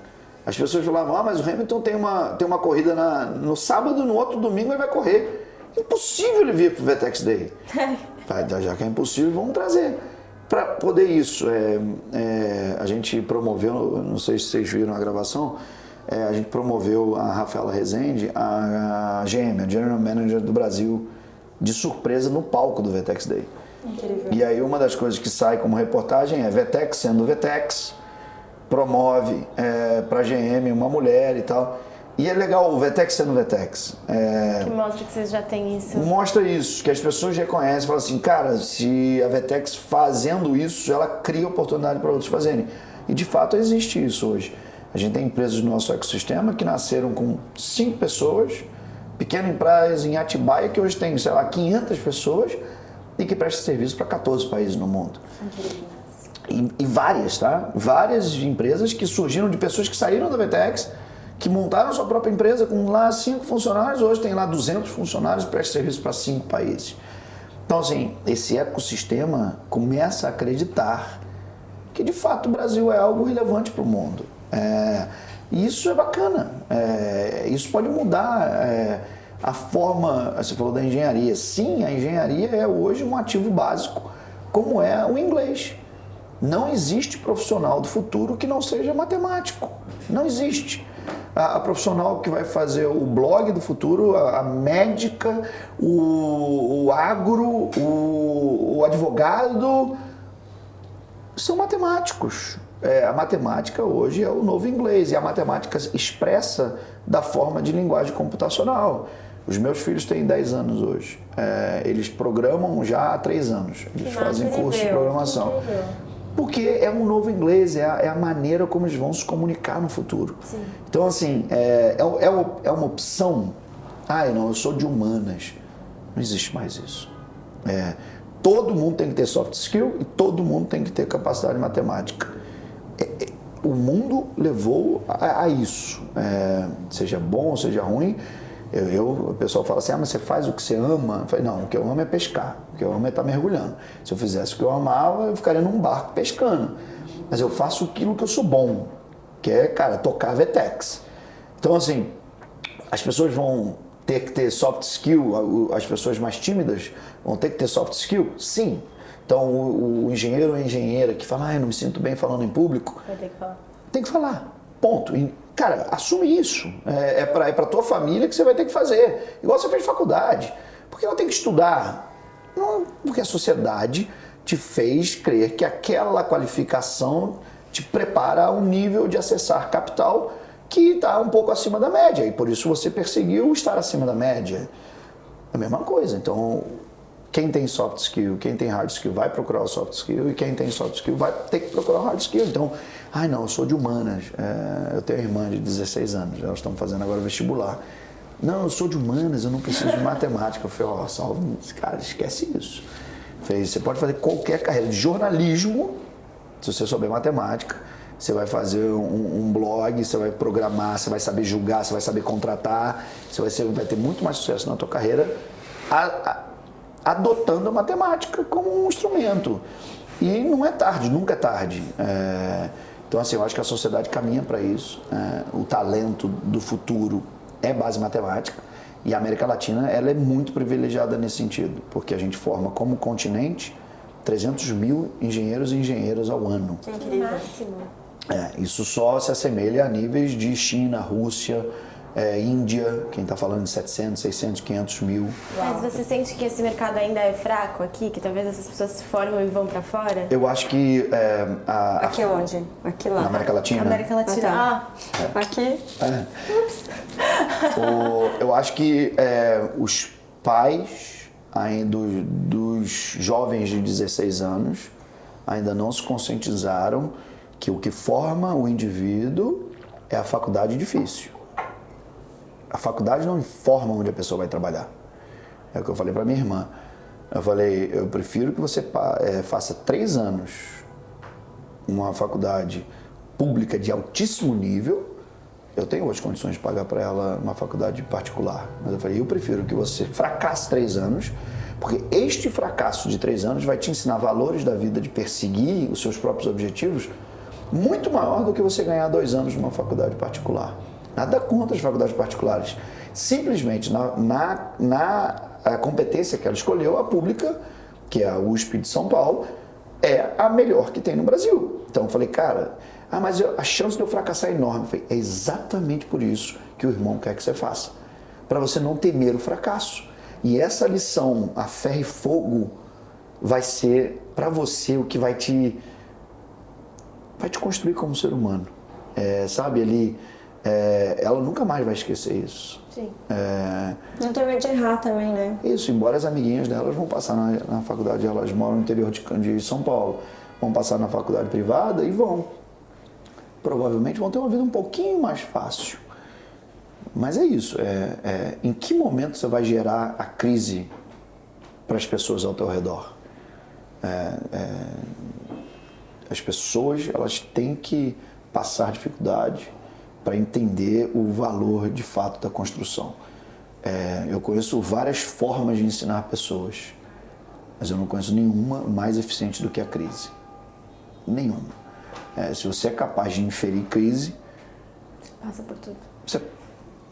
As pessoas falavam, mas o Hamilton tem uma corrida no sábado, no outro domingo ele vai correr. Impossível ele vir para o VTEX Day. Já que é impossível, vamos trazer. Para poder isso, a gente promoveu, não sei se vocês viram a gravação, a gente promoveu a Rafaela Rezende, a GM, a General Manager do Brasil, de surpresa no palco do VTEX Day. Incrível. E aí uma das coisas que sai como reportagem é VTEX sendo VTEX, promove para a GM uma mulher e tal. E é legal o VTEX sendo VTEX. Que mostra que vocês já têm isso. Mostra isso, que as pessoas reconhecem, falam assim, cara, se a VTEX fazendo isso, ela cria oportunidade para outros fazerem. E de fato existe isso hoje. A gente tem empresas no nosso ecossistema que nasceram com 5 pessoas, pequena empresa em Atibaia que hoje tem, sei lá, 500 pessoas e que presta serviço para 14 países no mundo. E várias, tá? Várias empresas que surgiram de pessoas que saíram da VTEX, que montaram sua própria empresa com lá 5 funcionários, hoje tem lá 200 funcionários e presta serviço para 5 países. Então, assim, esse ecossistema começa a acreditar que, de fato, o Brasil é algo relevante para o mundo. E isso é bacana. Isso pode mudar a forma... Você falou da engenharia. Sim, a engenharia é hoje um ativo básico, como é o inglês. Não existe profissional do futuro que não seja matemático. Não existe. A profissional que vai fazer o blog do futuro, a médica, o agro, o advogado, são matemáticos. A matemática hoje é o novo inglês e a matemática expressa da forma de linguagem computacional. Os meus filhos têm 10 anos hoje. Eles programam já há 3 anos. Eles fazem curso de programação. Porque é um novo inglês, é a maneira como eles vão se comunicar no futuro. Sim. Então, assim, é uma opção. Não, eu sou de humanas. Não existe mais isso. Todo mundo tem que ter soft skill e todo mundo tem que ter capacidade matemática. O mundo levou a isso. Seja bom, seja ruim. O pessoal fala assim, mas você faz o que você ama? Eu falei, não, o que eu amo é pescar, o que eu amo é estar mergulhando. Se eu fizesse o que eu amava, eu ficaria num barco pescando. Mas eu faço aquilo que eu sou bom, que é, cara, tocar VTEX. Então, assim, as pessoas vão ter que ter soft skill, as pessoas mais tímidas vão ter que ter soft skill? Sim. Então, o engenheiro ou a engenheira que fala, eu não me sinto bem falando em público, vai ter que falar. Tem que falar, ponto. Cara, assume isso. É pra tua família que você vai ter que fazer. Igual você fez faculdade. Por que eu tenho que estudar? Não, porque a sociedade te fez crer que aquela qualificação te prepara a um nível de acessar capital que está um pouco acima da média. E por isso você perseguiu estar acima da média. É a mesma coisa. Então, quem tem soft skill, quem tem hard skill vai procurar o soft skill e quem tem soft skill vai ter que procurar o hard skill. Então, não, eu sou de humanas, eu tenho uma irmã de 16 anos, elas estão fazendo agora vestibular. Não, eu sou de humanas, eu não preciso de matemática. Eu falei, Salvo, cara, esquece isso. Eu falei, você pode fazer qualquer carreira de jornalismo, se você souber matemática, você vai fazer um blog, você vai programar, você vai saber julgar, você vai saber contratar, você vai ter muito mais sucesso na tua carreira adotando a matemática como um instrumento. E não é tarde, nunca é tarde. Então, assim, eu acho que a sociedade caminha para isso. O talento do futuro é base matemática. E a América Latina, ela é muito privilegiada nesse sentido, porque a gente forma como continente 300 mil engenheiros e engenheiras ao ano. Que incrível. Máximo. Isso só se assemelha a níveis de China, Rússia, Índia, quem está falando de 700, 600, 500 mil. Mas você sente que esse mercado ainda é fraco aqui? Que talvez essas pessoas se formam e vão para fora? Eu acho que... Aqui onde? Aqui lá. Na América Latina? América Latina. Aqui? Ups. Eu acho que os pais dos jovens de 16 anos ainda não se conscientizaram que o que forma o indivíduo é a faculdade difícil. A faculdade não informa onde a pessoa vai trabalhar. É o que eu falei para minha irmã. Eu falei, eu prefiro que você faça 3 anos uma faculdade pública de altíssimo nível. Eu tenho hoje condições de pagar para ela uma faculdade particular. Mas eu falei, eu prefiro que você fracasse 3 anos, porque este fracasso de 3 anos vai te ensinar valores da vida, de perseguir os seus próprios objetivos, muito maior do que você ganhar 2 anos numa faculdade particular. Nada contra as faculdades particulares. Simplesmente na competência que ela escolheu, a pública, que é a USP de São Paulo, é a melhor que tem no Brasil. Então eu falei, cara, mas a chance de eu fracassar é enorme. Eu falei, é exatamente por isso que o irmão quer que você faça. Para você não temer o fracasso. E essa lição, a ferro e fogo, vai ser para você o que vai te construir como ser humano. Sabe, ali... ela nunca mais vai esquecer isso. Sim. Não tem medo de errar também, né? Isso, embora as amiguinhas delas vão passar na faculdade, elas moram no interior de São Paulo, vão passar na faculdade privada e provavelmente vão ter uma vida um pouquinho mais fácil. Mas é isso, em que momento você vai gerar a crise para as pessoas ao teu redor? As pessoas, elas têm que passar dificuldade para entender o valor de fato da construção. Eu conheço várias formas de ensinar pessoas, mas eu não conheço nenhuma mais eficiente do que a crise. Nenhuma. Se você é capaz de inferir crise, passa por tudo.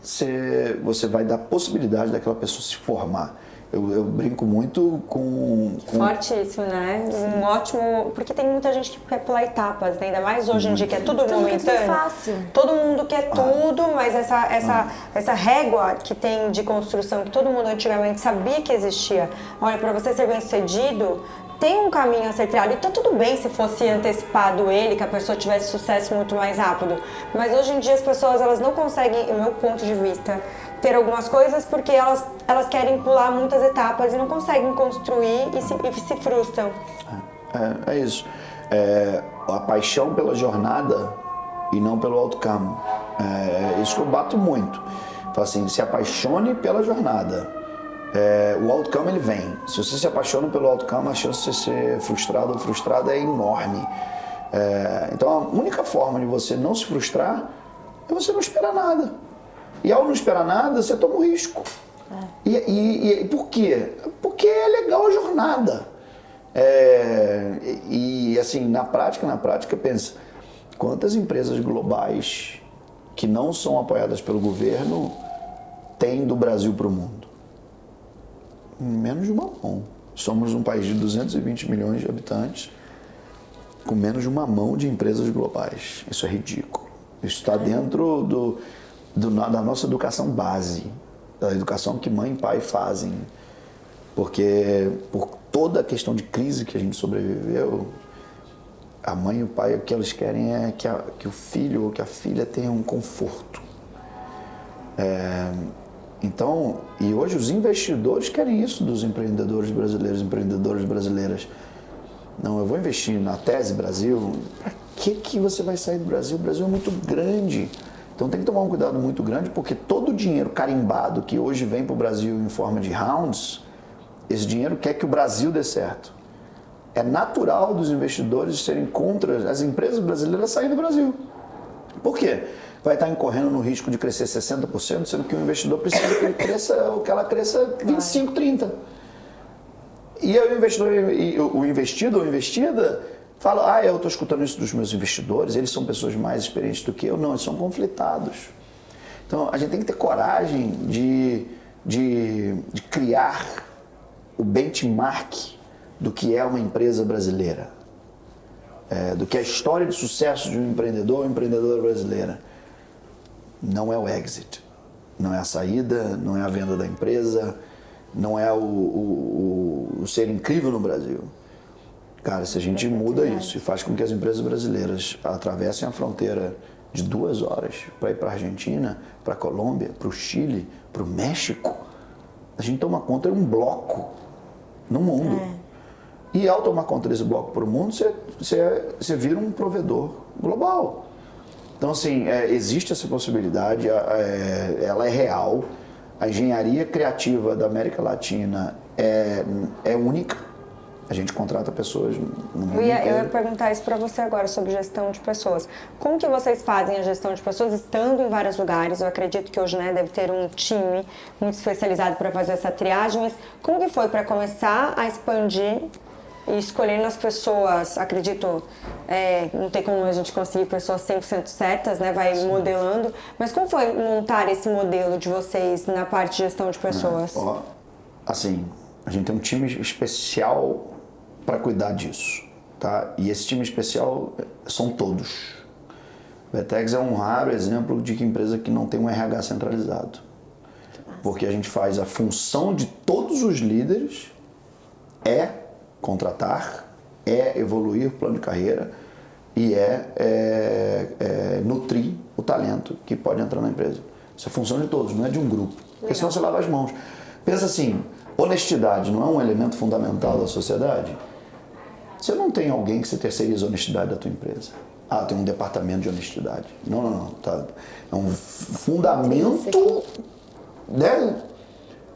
Você vai dar possibilidade daquela pessoa se formar. Eu brinco muito com... Fortíssimo, né? Um ótimo... Porque tem muita gente que quer pular etapas, né? Ainda mais hoje em dia, que é tudo momentâneo. Tudo fácil. Todo mundo quer tudo, mas essa régua que tem de construção, que todo mundo antigamente sabia que existia. Olha, para você ser bem-sucedido, tem um caminho a ser trilhado. E tá tudo bem se fosse antecipado ele, que a pessoa tivesse sucesso muito mais rápido. Mas hoje em dia as pessoas, elas não conseguem, no meu ponto de vista, ter algumas coisas porque elas querem pular muitas etapas e não conseguem construir e se frustram. É isso. A paixão pela jornada e não pelo outcome. É isso que eu bato muito. Falo assim, se apaixone pela jornada. O outcome, ele vem. Se você se apaixona pelo outcome, a chance de você ser frustrado ou frustrada é enorme. Então a única forma de você não se frustrar é você não esperar nada. E ao não esperar nada, você toma um risco. E por quê? Porque é legal a jornada. E assim, na prática, pensa, quantas empresas globais que não são apoiadas pelo governo tem do Brasil para o mundo? Menos de uma mão. Somos um país de 220 milhões de habitantes com menos de uma mão de empresas globais. Isso é ridículo. Isso está dentro da nossa educação base, da educação que mãe e pai fazem. Porque por toda a questão de crise que a gente sobreviveu, a mãe e o pai, o que eles querem é que o filho ou que a filha tenha um conforto. Então, e hoje os investidores querem isso dos empreendedores brasileiros, empreendedoras brasileiras. Não, eu vou investir na Tese Brasil. Para que você vai sair do Brasil? O Brasil é muito grande. Então tem que tomar um cuidado muito grande, porque todo o dinheiro carimbado que hoje vem para o Brasil em forma de rounds, esse dinheiro quer que o Brasil dê certo. É natural dos investidores serem contra as empresas brasileiras saírem do Brasil. Por quê? Vai estar incorrendo no risco de crescer 60%, sendo que o investidor precisa que ele cresça, ou que ela cresça 25%, 30%. E aí o investido ou investida fala, eu estou escutando isso dos meus investidores, eles são pessoas mais experientes do que eu. Não, eles são conflitados. Então, a gente tem que ter coragem de criar o benchmark do que é uma empresa brasileira, do que é a história de sucesso de um empreendedor ou empreendedora brasileira. Não é o exit, não é a saída, não é a venda da empresa, não é o ser incrível no Brasil. Cara, se a gente muda isso e faz com que as empresas brasileiras atravessem a fronteira de 2 horas para ir para a Argentina, para a Colômbia, para o Chile, para o México, a gente toma conta de um bloco no mundo. E ao tomar conta desse bloco para o mundo, você vira um provedor global. Então, assim, existe essa possibilidade, ela é real. A engenharia criativa da América Latina é única. A gente contrata pessoas no mundo inteiro. Eu ia perguntar isso para você agora, sobre gestão de pessoas. Como que vocês fazem a gestão de pessoas estando em vários lugares? Eu acredito que hoje, né, deve ter um time muito especializado para fazer essa triagem, mas como que foi para começar a expandir e escolhendo as pessoas? Acredito, não tem como a gente conseguir pessoas 100% certas, né? Vai modelando. Mas como foi montar esse modelo de vocês na parte de gestão de pessoas? Assim, a gente tem um time especial para cuidar disso, tá? E esse time especial são todos. Vetex é um raro exemplo de que empresa que não tem um RH centralizado. Porque a gente faz a função de todos os líderes contratar, evoluir o plano de carreira e nutrir o talento que pode entrar na empresa. Isso é função de todos, não é de um grupo. Porque senão você lava as mãos. Pensa assim, honestidade não é um elemento fundamental da sociedade? Você não tem alguém que você terceiriza a honestidade da tua empresa. Tem um departamento de honestidade. Não. Tá. É um fundamento, né?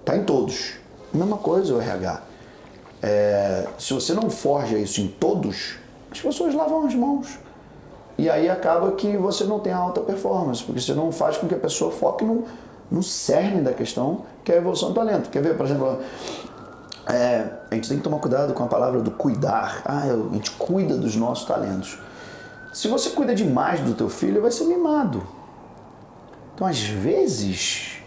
Tá em todos. Mesma coisa o RH. Se você não forja isso em todos, as pessoas lavam as mãos. E aí acaba que você não tem alta performance, porque você não faz com que a pessoa foque no cerne da questão, que é a evolução do talento. Quer ver, por exemplo, a gente tem que tomar cuidado com a palavra do cuidar. A gente cuida dos nossos talentos. Se você cuida demais do teu filho, ele vai ser mimado. Então, às vezes,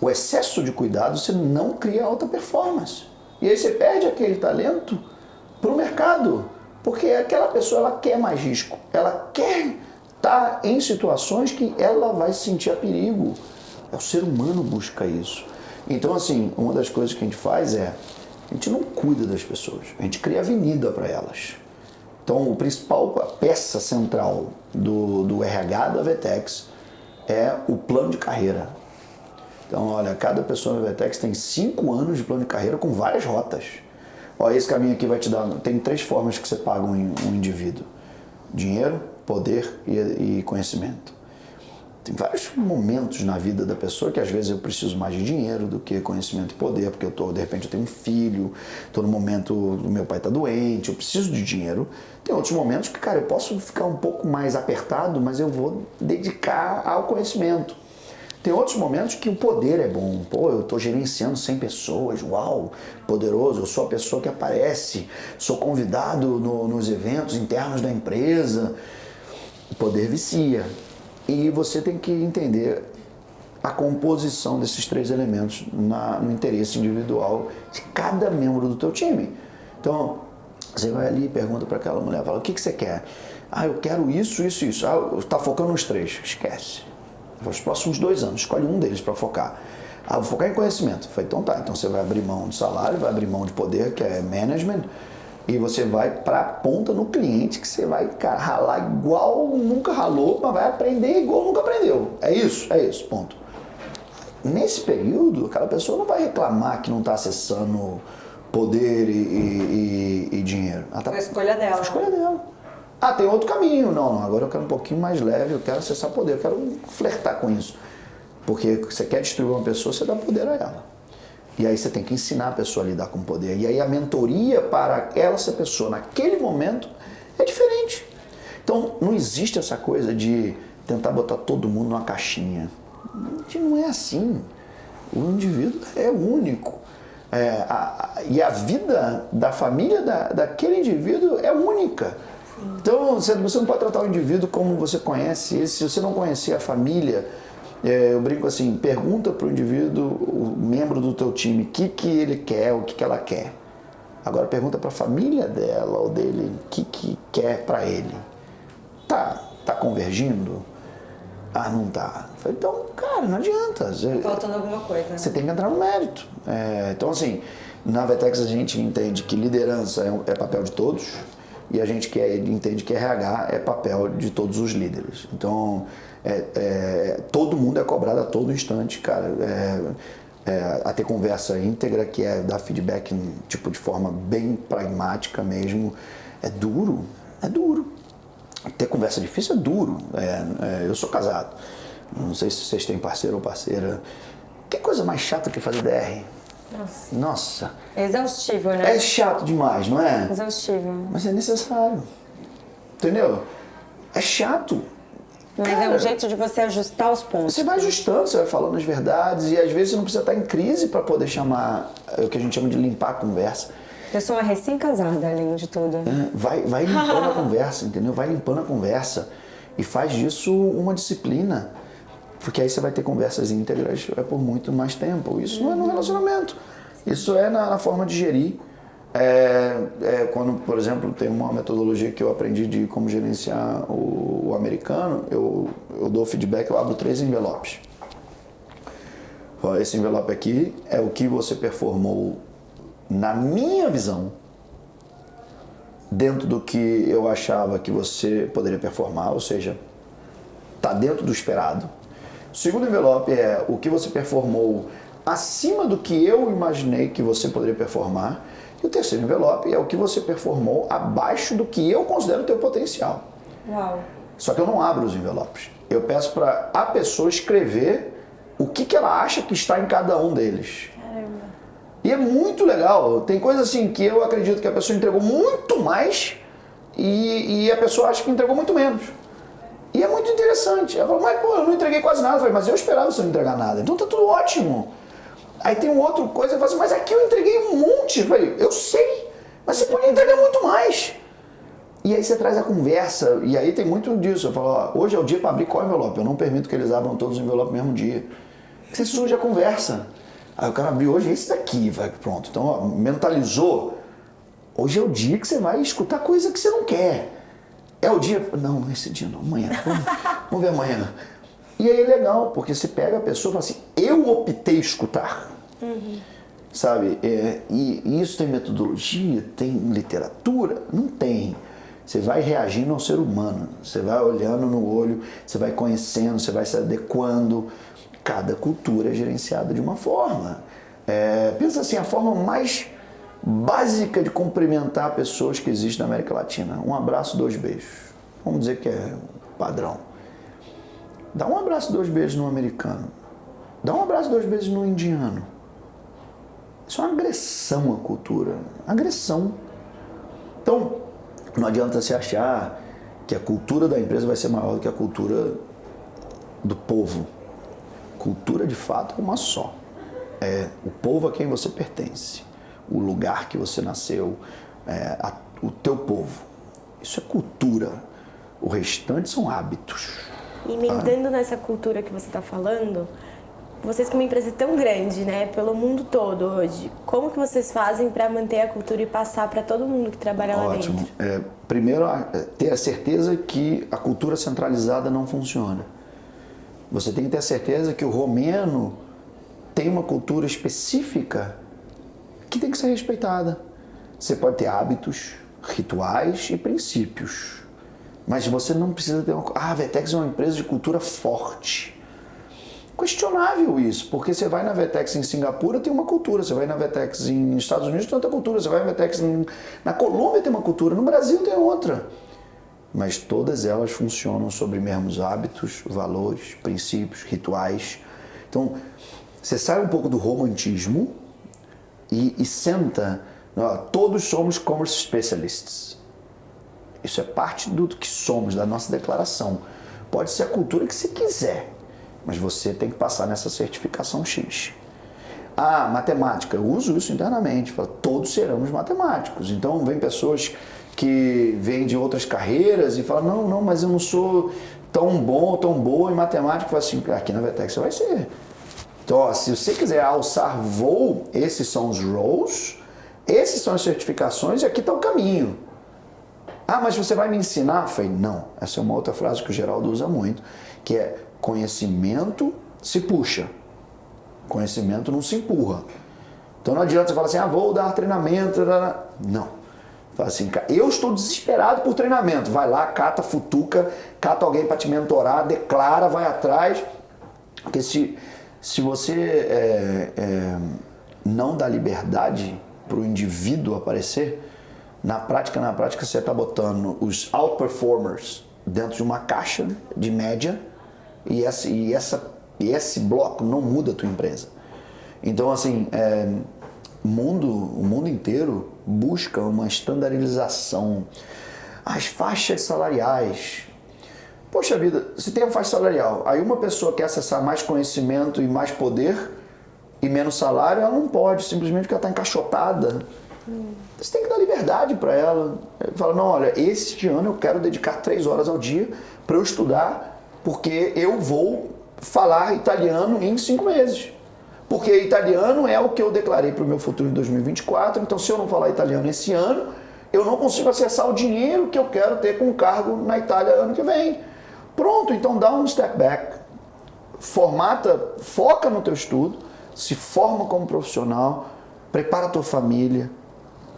o excesso de cuidado, você não cria alta performance. E aí você perde aquele talento para o mercado. Porque aquela pessoa, ela quer mais risco. Ela quer estar em situações que ela vai se sentir a perigo. O ser humano busca isso. Então, assim, uma das coisas que a gente faz a gente não cuida das pessoas, a gente cria avenida para elas. Então, a peça central do RH da Vetex é o plano de carreira. Então, olha, cada pessoa da Vetex tem 5 anos de plano de carreira com várias rotas. Esse caminho aqui vai te dar... Tem 3 formas que você paga um indivíduo. Dinheiro, poder e conhecimento. Tem vários momentos na vida da pessoa que às vezes eu preciso mais de dinheiro do que conhecimento e poder, porque de repente eu tenho um filho, estou no momento do meu pai está doente, eu preciso de dinheiro. Tem outros momentos que, cara, eu posso ficar um pouco mais apertado, mas eu vou dedicar ao conhecimento. Tem outros momentos que o poder é bom. Eu estou gerenciando 100 pessoas, uau, poderoso, eu sou a pessoa que aparece, sou convidado nos eventos internos da empresa. O poder vicia. E você tem que entender a composição desses 3 elementos no interesse individual de cada membro do teu time. Então, você vai ali e pergunta para aquela mulher, fala, o que você quer? Eu quero isso. Está focando nos 3, esquece. Os próximos 2 anos, escolhe um deles para focar. Vou focar em conhecimento. Falei, então tá, então você vai abrir mão de salário, vai abrir mão de poder, que é management, e você vai para a ponta no cliente, que você vai, cara, ralar igual nunca ralou, mas vai aprender igual nunca aprendeu. É isso, ponto. Nesse período, aquela pessoa não vai reclamar que não está acessando poder e dinheiro. É a escolha dela. É a escolha dela. Tem outro caminho. Não, agora eu quero um pouquinho mais leve, eu quero acessar poder, eu quero flertar com isso. Porque você quer destruir uma pessoa, você dá poder a ela. E aí você tem que ensinar a pessoa a lidar com o poder. E aí a mentoria para essa pessoa naquele momento é diferente. Então não existe essa coisa de tentar botar todo mundo numa caixinha. Não é assim. O indivíduo é único. E a vida da família daquele indivíduo é única. Sim. Então você não pode tratar o indivíduo como você conhece ele. Se você não conhecer a família, eu brinco assim, pergunta para o indivíduo, o membro do teu time, o que ele quer, o que ela quer. Agora pergunta para a família dela ou dele o que quer para ele. Tá convergindo? Ah, não tá. Eu falei, então, cara, não adianta. Faltando alguma coisa. Você tem que entrar no mérito. Então, assim, na Vetex a gente entende que liderança é papel de todos e a gente entende que RH é papel de todos os líderes. Então, todo mundo é cobrado a todo instante, cara. A ter conversa íntegra, que é dar feedback tipo, de forma bem pragmática mesmo. É duro. Ter conversa difícil é duro. Eu sou casado. Não sei se vocês têm parceiro ou parceira. Que coisa mais chata que fazer DR? Nossa. É exaustivo, né? É chato demais, não é? Exaustivo. Mas é necessário. Entendeu? É chato. Mas Cara, é um jeito de você ajustar os pontos. você vai ajustando, você vai falando as verdades e às vezes você não precisa estar em crise para poder chamar o que a gente chama de limpar a conversa. Eu sou uma recém-casada, além de tudo. Vai limpando a conversa, entendeu? Vai limpando a conversa e faz disso uma disciplina. Porque aí você vai ter conversas íntegras por muito mais tempo. Isso não é no relacionamento. Isso é na forma de gerir. Quando, por exemplo, tem uma metodologia que eu aprendi de como gerenciar o americano, eu dou feedback, eu abro 3 envelopes. Esse envelope aqui é o que você performou na minha visão, dentro do que eu achava que você poderia performar, ou seja, está dentro do esperado. O segundo envelope é o que você performou acima do que eu imaginei que você poderia performar. E o terceiro envelope é o que você performou abaixo do que eu considero o teu potencial. Uau. Só que eu não abro os envelopes. Eu peço para a pessoa escrever o que ela acha que está em cada um deles. Caramba. E é muito legal. Tem coisas assim que eu acredito que a pessoa entregou muito mais e a pessoa acha que entregou muito menos. E é muito interessante. Ela fala, mas pô, eu não entreguei quase nada. Eu falei, mas eu esperava você não entregar nada. Então tá tudo ótimo. Aí tem outra coisa, eu falo assim, mas aqui eu entreguei um monte. Eu falei, eu sei, mas você podia entregar muito mais. E aí você traz a conversa, e aí tem muito disso. Eu falo, ó, hoje é o dia para abrir qual envelope? Eu não permito que eles abram todos os envelopes no mesmo dia. Você surge a conversa. Aí o cara abriu, hoje é esse daqui, vai, pronto. Então, ó, mentalizou. Hoje é o dia que você vai escutar coisa que você não quer. É o dia... Não, esse dia não, amanhã. Vamos ver amanhã. E aí é legal, porque você pega a pessoa e fala assim, eu optei escutar. Sabe? E isso tem metodologia, tem literatura? Não tem. Você vai reagindo ao ser humano, você vai olhando no olho, você vai conhecendo, você vai se adequando. Cada cultura é gerenciada de uma forma. Pensa assim, a forma mais básica de cumprimentar pessoas que existe na América Latina. Um abraço, 2 beijos. Vamos dizer que é padrão. Dá um abraço, 2 beijos no americano. Dá um abraço, 2 beijos no indiano. Isso é uma agressão à cultura. Agressão. Então, não adianta você achar que a cultura da empresa vai ser maior do que a cultura do povo. Cultura, de fato, é uma só. É o povo a quem você pertence. O lugar que você nasceu, o teu povo. Isso é cultura. O restante são hábitos. E emendando nessa cultura que você está falando, vocês como empresa tão grande, né, pelo mundo todo hoje, como que vocês fazem para manter a cultura e passar para todo mundo que trabalha lá dentro? Ótimo. Primeiro, ter a certeza que a cultura centralizada não funciona. Você tem que ter a certeza que o romeno tem uma cultura específica que tem que ser respeitada. Você pode ter hábitos, rituais e princípios, mas você não precisa ter a Vetex é uma empresa de cultura forte. Questionável isso, porque você vai na Vetex em Singapura, tem uma cultura, você vai na Vetex em Estados Unidos, tem outra cultura, você vai na Vetex na Colômbia, tem uma cultura, no Brasil tem outra. Mas todas elas funcionam sobre mesmos hábitos, valores, princípios, rituais. Então, você sai um pouco do romantismo e senta, todos somos commerce specialists. Isso é parte do que somos, da nossa declaração. Pode ser a cultura que você quiser, mas você tem que passar nessa certificação X. Matemática, eu uso isso internamente, todos seremos matemáticos. Então, vem pessoas que vêm de outras carreiras e falam, não, mas eu não sou tão bom ou tão boa em matemática. Eu falo assim, aqui na Vetex você vai ser. Então, se você quiser alçar voo, esses são os roles, esses são as certificações e aqui está o caminho. Mas você vai me ensinar? Eu falei, não. Essa é uma outra frase que o Geraldo usa muito, que é, conhecimento se puxa, conhecimento não se empurra. Então não adianta você falar assim, vou dar treinamento, não. Fala assim, eu estou desesperado por treinamento, vai lá, cata, futuca, cata alguém para te mentorar, declara, vai atrás, porque se você não dá liberdade para o indivíduo aparecer, na prática você está botando os outperformers dentro de uma caixa de média e esse bloco não muda a tua empresa. Então, assim, o mundo inteiro busca uma estandarização. As faixas salariais. Poxa vida, se tem a faixa salarial, aí uma pessoa quer acessar mais conhecimento e mais poder e menos salário, ela não pode, simplesmente porque ela está encaixotada. Você tem que dar liberdade para ela. Fala, não, olha, este ano eu quero dedicar 3 horas ao dia para eu estudar, porque eu vou falar italiano em 5 meses. Porque italiano é o que eu declarei para o meu futuro em 2024, então se eu não falar italiano esse ano, eu não consigo acessar o dinheiro que eu quero ter com cargo na Itália ano que vem. Pronto, então dá um step back, foca no teu estudo, se forma como profissional, prepara a tua família,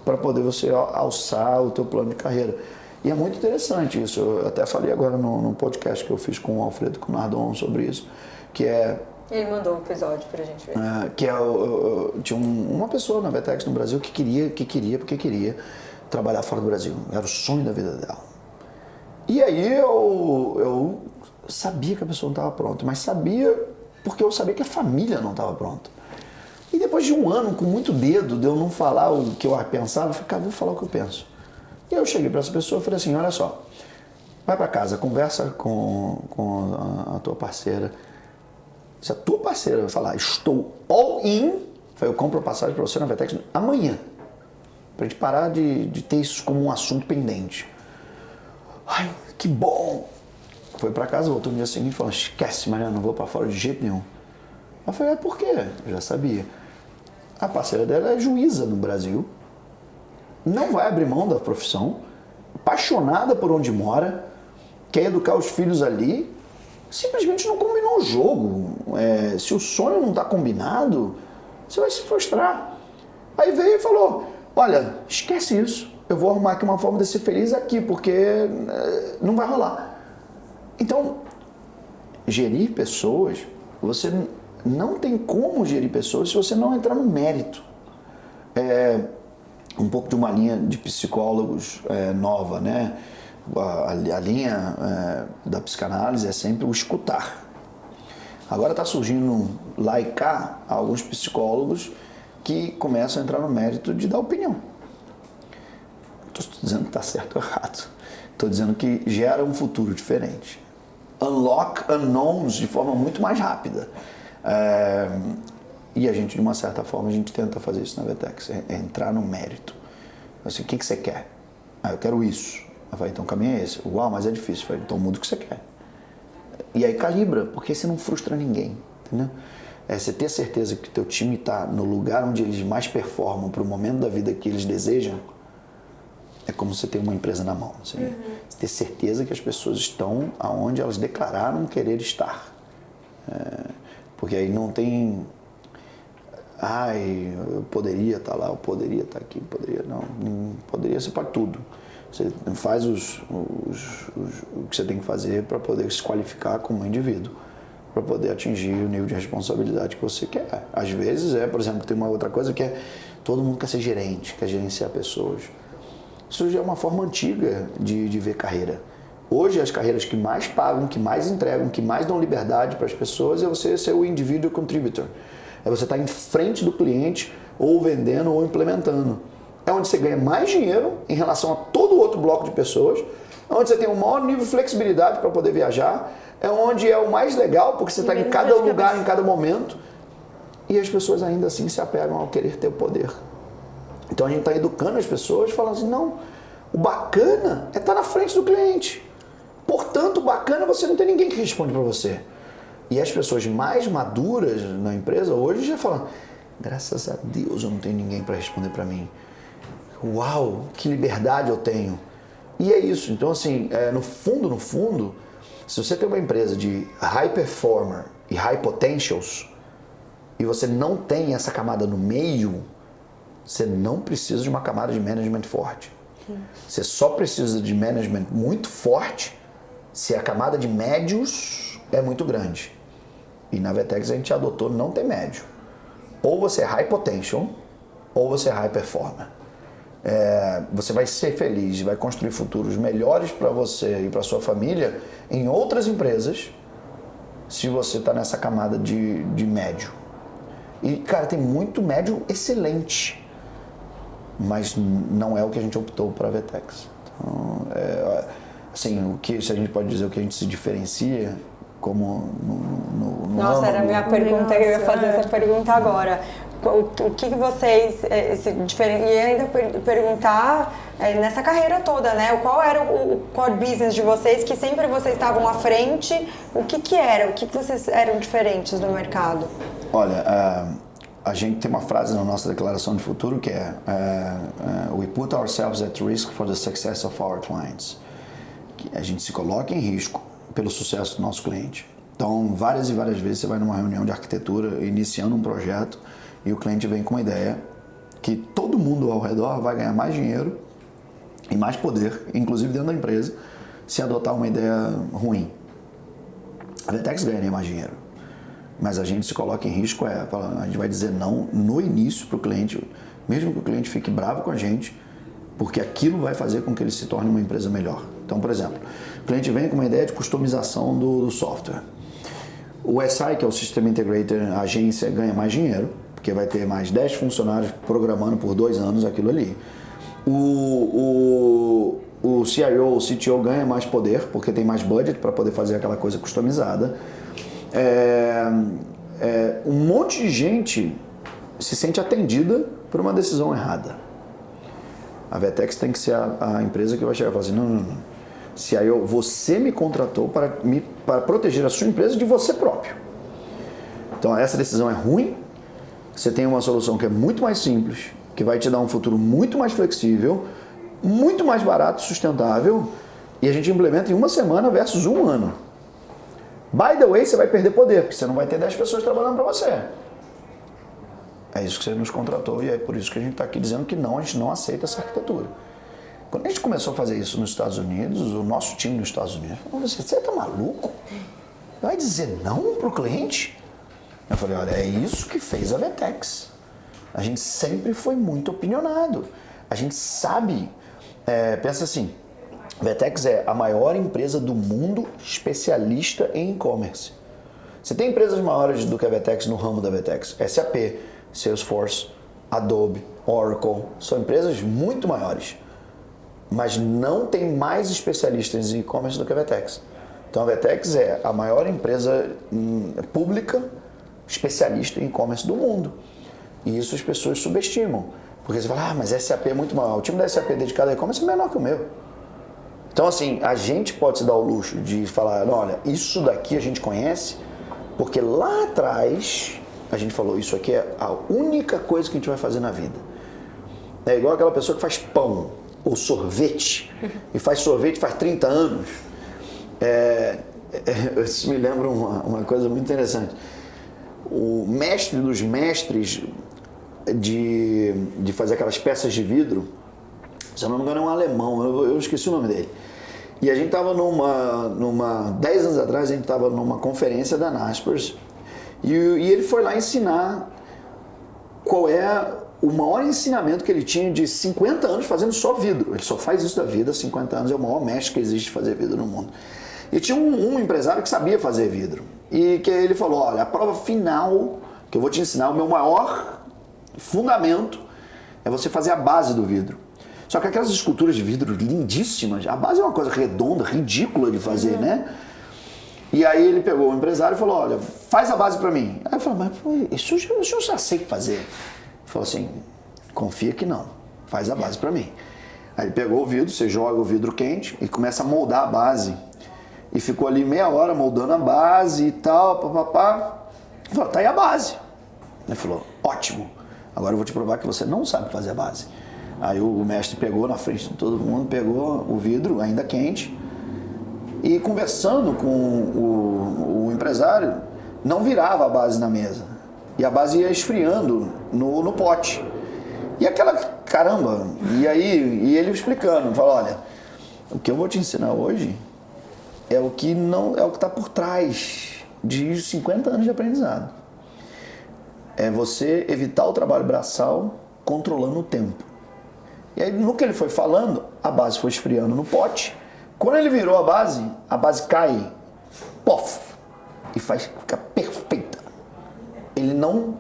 para poder você alçar o teu plano de carreira. E é muito interessante isso. Eu até falei agora no podcast que eu fiz com o Alfredo Cunardon sobre isso, que é... Ele mandou um episódio pra gente ver. Tinha uma pessoa na Vetex no Brasil que queria trabalhar fora do Brasil. Era o sonho da vida dela. E aí eu sabia que a pessoa não estava pronta, mas sabia porque eu sabia que a família não estava pronta. E depois de um ano, com muito dedo, de eu não falar o que eu pensava, eu falei, cara, vou falar o que eu penso. E eu cheguei para essa pessoa e falei assim, olha só, vai para casa, conversa com a tua parceira. Se a tua parceira falar, estou all in, eu compro a passagem para você na Vetex amanhã. Para a gente parar de ter isso como um assunto pendente. Ai, que bom! Foi para casa, voltou no dia seguinte e falou, esquece, Mariana, não vou para fora de jeito nenhum. Eu falei, por quê? Eu já sabia. A parceira dela é juíza no Brasil, não vai abrir mão da profissão, apaixonada por onde mora, quer educar os filhos ali, simplesmente não combinou o jogo. Se o sonho não está combinado, você vai se frustrar. Aí veio e falou, olha, esquece isso, eu vou arrumar aqui uma forma de ser feliz aqui, porque não vai rolar. Então, gerir pessoas, você não tem como gerir pessoas se você não entrar no mérito. Um pouco de uma linha de psicólogos nova, né? A linha da psicanálise é sempre o escutar. Agora está surgindo lá e cá alguns psicólogos que começam a entrar no mérito de dar opinião. Não estou dizendo que está certo ou errado. Estou dizendo que gera um futuro diferente. Unlock unknowns de forma muito mais rápida. E a gente, de uma certa forma, a gente tenta fazer isso na Vetex, entrar no mérito. Assim, o que você quer? Eu quero isso. Eu falei, então o caminho é esse. Uau, mas é difícil. Eu falei, então muda o que você quer. E aí calibra, porque você não frustra ninguém, entendeu? Você ter certeza que o teu time está no lugar onde eles mais performam para o momento da vida que eles desejam, é como você ter uma empresa na mão. Assim. Você ter certeza que as pessoas estão aonde elas declararam querer estar. Porque aí não tem... eu poderia estar lá, eu poderia estar aqui, poderia... Não poderia ser para tudo. Você faz o que você tem que fazer para poder se qualificar como indivíduo, para poder atingir o nível de responsabilidade que você quer. Às vezes por exemplo, tem uma outra coisa que todo mundo quer ser gerente, quer gerenciar pessoas. Isso já é uma forma antiga de ver carreira. Hoje, as carreiras que mais pagam, que mais entregam, que mais dão liberdade para as pessoas é você ser o individual contributor. É você estar em frente do cliente, ou vendendo, ou implementando. É onde você ganha mais dinheiro em relação a todo outro bloco de pessoas, é onde você tem um maior nível de flexibilidade para poder viajar, é onde é o mais legal, porque você está em cada lugar, em cada momento, e as pessoas ainda assim se apegam ao querer ter o poder. Então a gente está educando as pessoas, falando assim, não, o bacana é estar na frente do cliente. Portanto, o bacana é você não ter ninguém que responde para você. E as pessoas mais maduras na empresa hoje já falam, graças a Deus eu não tenho ninguém para responder para mim. Uau, que liberdade eu tenho. E é isso. Então, assim, no fundo, Se você tem uma empresa de high performer e high potentials e você não tem essa camada no meio, você não precisa de uma camada de management forte. Você só precisa de management muito forte se a camada de médios é muito grande. E na Vetex a gente adotou não ter médio. Ou você é high potential, ou você é high performer. Você vai ser feliz, vai construir futuros melhores para você e para sua família em outras empresas se você está nessa camada de médio. E, cara, tem muito médio excelente, mas não é o que a gente optou para a Vetex. Então, assim, se a gente pode dizer o que a gente se diferencia como no Nossa, era a minha pergunta, eu ia fazer essa pergunta agora. O que vocês se diferenciam? E ainda perguntar nessa carreira toda, né? Qual era o core business de vocês, que sempre vocês estavam à frente? O que era? O que vocês eram diferentes no mercado? Olha, a gente tem uma frase na nossa declaração de futuro que é We put ourselves at risk for the success of our clients. Que a gente se coloca em risco pelo sucesso do nosso cliente. Então, várias e várias vezes você vai numa reunião de arquitetura, iniciando um projeto, e o cliente vem com uma ideia que todo mundo ao redor vai ganhar mais dinheiro e mais poder, inclusive dentro da empresa, se adotar uma ideia ruim. A Vetex ganharia mais dinheiro, mas a gente se coloca em risco, a gente vai dizer não no início para o cliente, mesmo que o cliente fique bravo com a gente, porque aquilo vai fazer com que ele se torne uma empresa melhor. Então, por exemplo, o cliente vem com uma ideia de customização do software. O SI, que é o System Integrator, a agência, ganha mais dinheiro, porque vai ter mais 10 funcionários programando por 2 anos aquilo ali. O CIO, o CTO ganha mais poder, porque tem mais budget para poder fazer aquela coisa customizada. Um monte de gente se sente atendida por uma decisão errada. A Vetex tem que ser a empresa que vai chegar e falar assim, não. CIO, você me contratou para proteger a sua empresa de você próprio. Então essa decisão é ruim, você tem uma solução que é muito mais simples, que vai te dar um futuro muito mais flexível, muito mais barato e sustentável, e a gente implementa em 1 semana versus 1 ano. By the way, você vai perder poder, porque você não vai ter 10 pessoas trabalhando para você. É isso que você nos contratou e é por isso que a gente está aqui dizendo que não, a gente não aceita essa arquitetura. Quando a gente começou a fazer isso nos Estados Unidos, o nosso time nos Estados Unidos falou, você tá maluco? Vai dizer não pro cliente? Eu falei, olha, é isso que fez a Vetex. A gente sempre foi muito opinionado. A gente sabe, pensa assim, Vetex é a maior empresa do mundo especialista em e-commerce. Você tem empresas maiores do que a Vetex no ramo da Vetex. SAP, Salesforce, Adobe, Oracle, são empresas muito maiores. Mas não tem mais especialistas em e-commerce do que a Vetex. Então a Vetex é a maior empresa pública especialista em e-commerce do mundo. E isso as pessoas subestimam. Porque você fala, mas SAP é muito maior. O time da SAP dedicado a e-commerce é menor que o meu. Então assim, a gente pode se dar o luxo de falar, olha, isso daqui a gente conhece, porque lá atrás a gente falou, isso aqui é a única coisa que a gente vai fazer na vida. É igual aquela pessoa que faz pão ou sorvete, e faz sorvete faz 30 anos. Isso me lembra uma coisa muito interessante. O mestre dos mestres de fazer aquelas peças de vidro, se eu não me engano é um alemão, eu esqueci o nome dele. E a gente estava 10 anos atrás, a gente estava numa conferência da Naspers, e ele foi lá ensinar qual é o maior ensinamento que ele tinha de 50 anos fazendo só vidro. Ele só faz isso da vida, 50 anos é o maior mestre que existe de fazer vidro no mundo. E tinha um empresário que sabia fazer vidro. E que ele falou, olha, a prova final que eu vou te ensinar, o meu maior fundamento é você fazer a base do vidro. Só que aquelas esculturas de vidro lindíssimas, a base é uma coisa redonda, ridícula de fazer, né? E aí ele pegou o empresário e falou, olha, faz a base pra mim. Aí eu falei, mas isso eu já sei fazer. Ele falou assim, confia que não, faz a base pra mim. Aí ele pegou o vidro, você joga o vidro quente e começa a moldar a base. E ficou ali meia hora moldando a base e tal, papapá. Ele falou, tá aí a base. Ele falou, ótimo, agora eu vou te provar que você não sabe fazer a base. Aí o mestre pegou na frente de todo mundo, pegou o vidro ainda quente, E conversando com o empresário, não virava a base na mesa. E a base ia esfriando no pote. E aquela, caramba, e ele explicando, falou, olha, o que eu vou te ensinar hoje é o que está por trás de 50 anos de aprendizado. É você evitar o trabalho braçal controlando o tempo. E aí, no que ele foi falando, a base foi esfriando no pote. Quando ele virou a base cai, pof, e fica perfeita. Ele não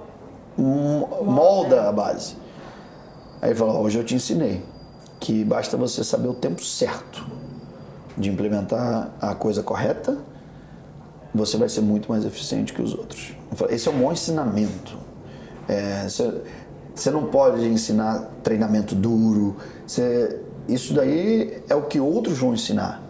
molda a base. Aí ele falou, hoje eu te ensinei que basta você saber o tempo certo de implementar a coisa correta, você vai ser muito mais eficiente que os outros. Eu falei, esse é um bom ensinamento. Você não pode ensinar treinamento duro, isso daí é o que outros vão ensinar.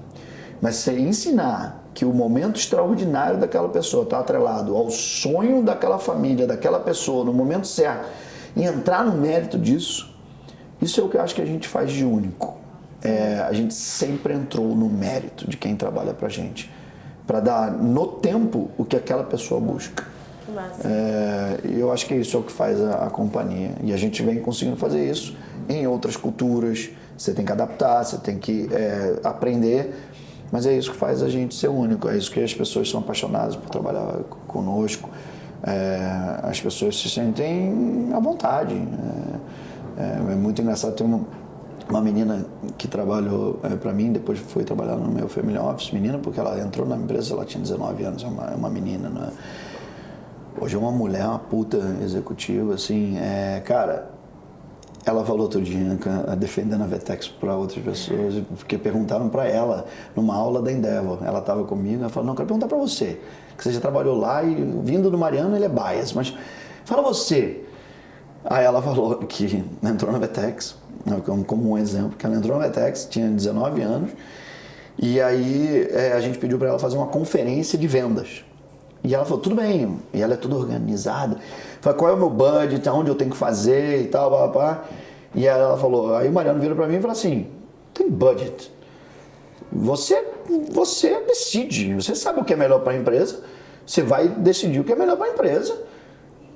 Mas você ensinar que o momento extraordinário daquela pessoa está atrelado ao sonho daquela família, daquela pessoa, no momento certo, e entrar no mérito disso, isso é o que eu acho que a gente faz de único. A gente sempre entrou no mérito de quem trabalha pra gente, para dar no tempo o que aquela pessoa busca. Que massa. Eu acho que isso é o que faz a companhia. E a gente vem conseguindo fazer isso em outras culturas. Você tem que adaptar, você tem que aprender, mas é isso que faz a gente ser único. É isso que as pessoas são apaixonadas por trabalhar conosco. As pessoas se sentem à vontade. É muito engraçado. Tem uma menina que trabalhou para mim, depois foi trabalhar no meu family office, menina, porque ela entrou na empresa, ela tinha 19 anos, é uma menina, né? Hoje é uma mulher, uma puta executiva, assim, cara, ela falou outro dia, defendendo a Vetex para outras pessoas, porque perguntaram para ela, numa aula da Endeavor, ela estava comigo, ela falou, não, quero perguntar para você, que você já trabalhou lá e vindo do Mariano ele é bias, mas fala você. Aí ela falou que entrou na Vetex, como um exemplo, que ela entrou na Vetex, tinha 19 anos, e aí a gente pediu para ela fazer uma conferência de vendas. E ela falou, tudo bem, e ela é tudo organizada. Falei, qual é o meu budget, aonde eu tenho que fazer e tal, blá, blá, blá. E ela falou, aí o Mariano vira para mim e falou assim, tem budget. Você decide, você sabe o que é melhor para a empresa, você vai decidir o que é melhor para a empresa.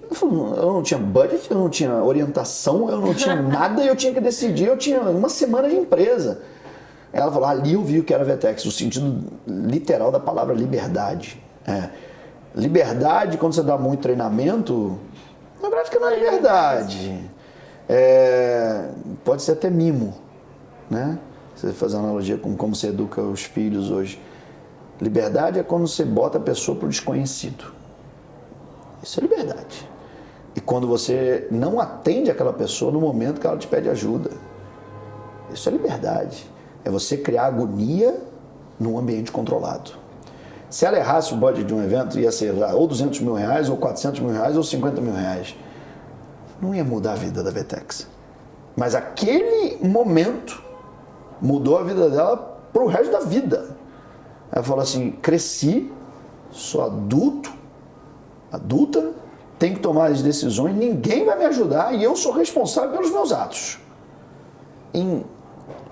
Eu não tinha budget, eu não tinha orientação, eu não tinha nada, eu tinha que decidir, eu tinha uma semana de empresa. Ela falou, ali eu vi o que era Vetex, o sentido literal da palavra liberdade. Liberdade, quando você dá muito treinamento, na prática não é liberdade. Pode ser até mimo, né? Você faz uma analogia com como você educa os filhos hoje. Liberdade é quando você bota a pessoa para o desconhecido. Isso é liberdade. E quando você não atende aquela pessoa no momento que ela te pede ajuda. Isso é liberdade. É você criar agonia num ambiente controlado. Se ela errasse o budget de um evento, ia ser ou 200 mil reais, ou 400 mil reais, ou 50 mil reais. Não ia mudar a vida da Vetex. Mas aquele momento mudou a vida dela para o resto da vida. Ela falou assim, cresci, sou adulta, tenho que tomar as decisões, ninguém vai me ajudar e eu sou responsável pelos meus atos. Em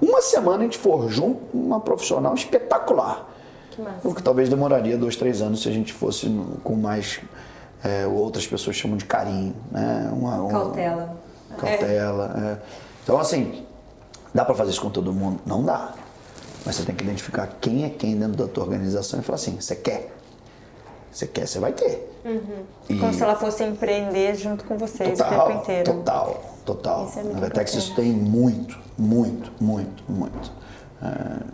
uma semana a gente forjou uma profissional espetacular. Que massa. O que talvez demoraria 2, 3 anos se a gente fosse com mais, outras pessoas chamam de carinho, né? Cautela. Cautela. Então assim, dá para fazer isso com todo mundo? Não dá. Mas você tem que identificar quem é quem dentro da tua organização e falar assim, você quer? Você quer, você vai ter. Uhum. Como se ela fosse empreender junto com vocês o tempo inteiro. Total. Isso é muito Na Vetex importante. isso tem muito.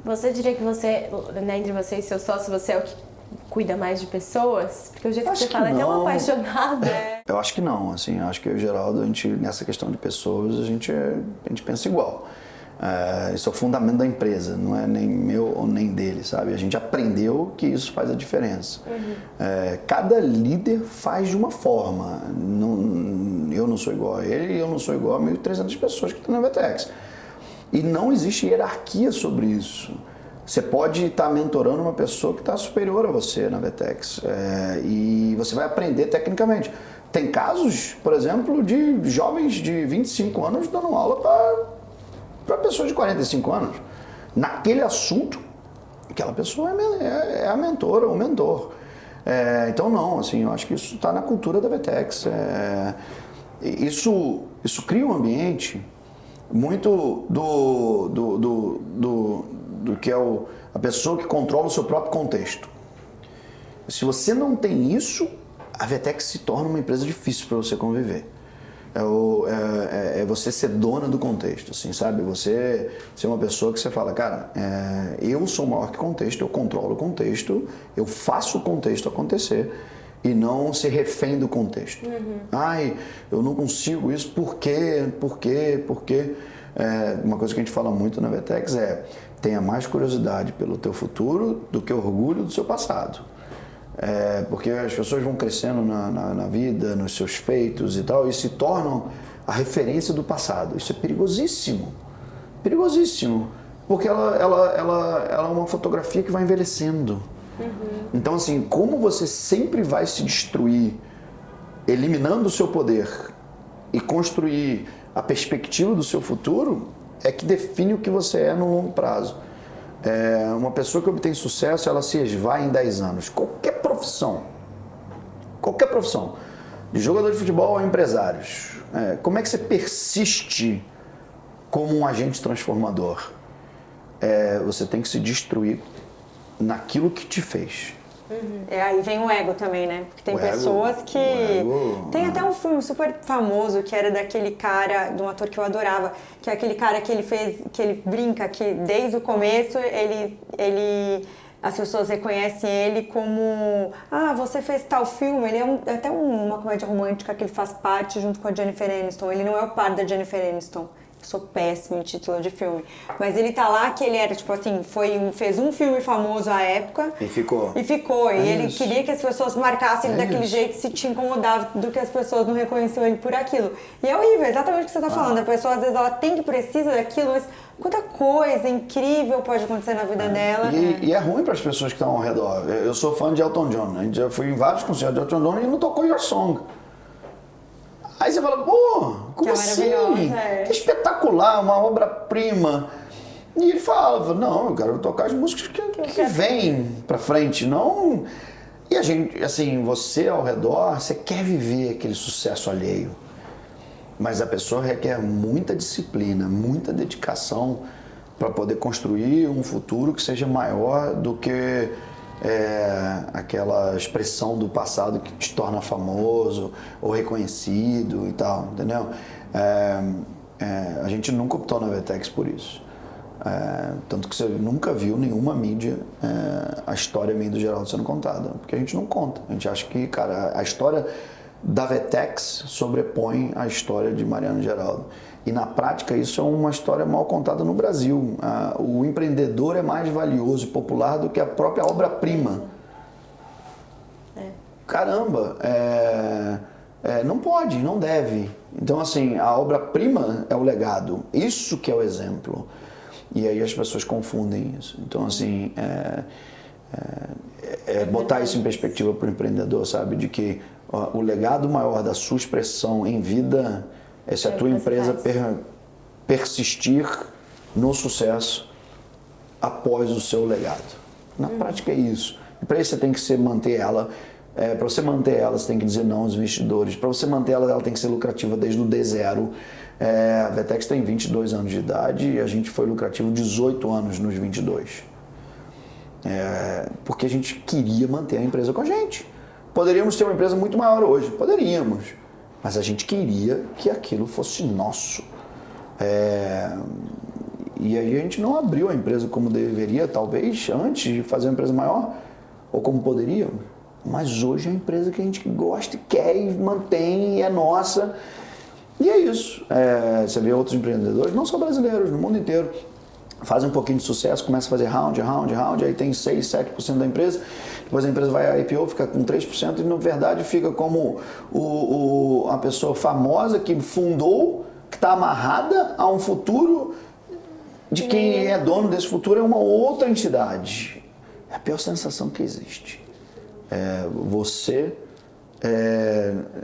Você diria que você, né, entre você e seu sócio, você é o que cuida mais de pessoas? Porque o jeito que você fala é tão apaixonado. Eu acho que não, assim, eu acho que eu e o Geraldo, nessa questão de pessoas, a gente pensa igual. Isso é o fundamento da empresa, não é nem meu ou nem dele, sabe? A gente aprendeu que isso faz a diferença. Cada líder faz de uma forma. Eu não sou igual a ele e eu não sou igual a 1.300 pessoas que estão na Vetex. E não existe hierarquia sobre isso. Você pode estar mentorando uma pessoa que está superior a você na Vetex. E você vai aprender tecnicamente. Tem casos, por exemplo, de jovens de 25 anos dando aula para pessoas de 45 anos. Naquele assunto, aquela pessoa é a mentora ou o mentor. Então não, assim, eu acho que isso está na cultura da Vetex. Isso cria um ambiente muito do que é a pessoa que controla o seu próprio contexto. Se você não tem isso, a Vetex se torna uma empresa difícil para você conviver. É você ser dona do contexto, assim, sabe? Você ser uma pessoa que você fala, cara, eu sou maior que contexto, eu controlo o contexto, eu faço o contexto acontecer e não ser refém do contexto. Ai, eu não consigo isso, por quê? Uma coisa que a gente fala muito na Vetex tenha mais curiosidade pelo teu futuro do que orgulho do seu passado. Porque as pessoas vão crescendo na vida, nos seus feitos e tal, e se tornam a referência do passado. Isso é perigosíssimo. Perigosíssimo. Porque ela é uma fotografia que vai envelhecendo. Então, assim, como você sempre vai se destruir eliminando o seu poder e construir a perspectiva do seu futuro, é que define o que você é no longo prazo. Uma pessoa que obtém sucesso, ela se esvai em 10 anos. Qualquer profissão, de jogador de futebol a empresários, como é que você persiste como um agente transformador? Você tem que se destruir naquilo que te fez. Aí vem o ego também, né? Porque tem pessoas que... Tem até um filme super famoso que era daquele cara, de um ator que eu adorava, que é aquele cara que ele brinca que desde o começo as pessoas reconhecem ele como você fez tal filme, ele é até uma comédia romântica que ele faz parte junto com a Jennifer Aniston, ele não é o par da Jennifer Aniston. Sou péssima em título de filme. Mas ele tá lá que ele era, tipo assim, fez um filme famoso à época. E ficou. E ele queria que as pessoas marcassem ele daquele jeito, se te incomodava do que as pessoas não reconheciam ele por aquilo. E é horrível, exatamente o que você tá falando. A pessoa, às vezes, ela precisa daquilo, mas quanta coisa incrível pode acontecer na vida dela. E é ruim para as pessoas que estão ao redor. Eu sou fã de Elton John. A gente já foi em vários concertos de Elton John e não tocou Your Song. Aí você fala, pô, como assim? Que espetacular, uma obra-prima. E ele falava, não, eu quero tocar as músicas que vêm pra frente, não... E a gente, assim, você ao redor, você quer viver aquele sucesso alheio. Mas a pessoa requer muita disciplina, muita dedicação para poder construir um futuro que seja maior do que... aquela expressão do passado que te torna famoso ou reconhecido e tal, entendeu? A gente nunca optou na Vetex por isso. Tanto que você nunca viu nenhuma mídia a história minha do Geraldo sendo contada, porque a gente não conta. A gente acha que, cara, a história da Vetex sobrepõe a história de Mariano e Geraldo. E na prática isso é uma história mal contada no Brasil. O empreendedor é mais valioso e popular do que a própria obra-prima. Caramba, não pode, não deve. Então, assim, a obra-prima é o legado. Isso que é o exemplo. E aí as pessoas confundem isso. Então, assim, botar isso em perspectiva para o empreendedor, sabe? De que o legado maior da sua expressão em vida é se a tua empresa persistir no sucesso após o seu legado. Na prática é isso. E para isso você tem que manter ela. Para você manter ela, você tem que dizer não aos investidores. Para você manter ela, ela tem que ser lucrativa desde o D0. A Vetex tem 22 anos de idade e a gente foi lucrativo 18 anos nos 22. Porque a gente queria manter a empresa com a gente. Poderíamos ter uma empresa muito maior hoje, poderíamos. Mas a gente queria que aquilo fosse nosso. E aí a gente não abriu a empresa como deveria, talvez, antes de fazer uma empresa maior, ou como poderia. Mas hoje é a empresa que a gente gosta e quer e mantém, e é nossa. E é isso. Você vê outros empreendedores, não só brasileiros, no mundo inteiro, fazem um pouquinho de sucesso, começa a fazer round, aí tem 6, 7% da empresa, depois a empresa vai a IPO, fica com 3% e na verdade fica como a pessoa famosa que fundou, que está amarrada a um futuro de quem é dono desse futuro é uma outra entidade. É a pior sensação que existe. Você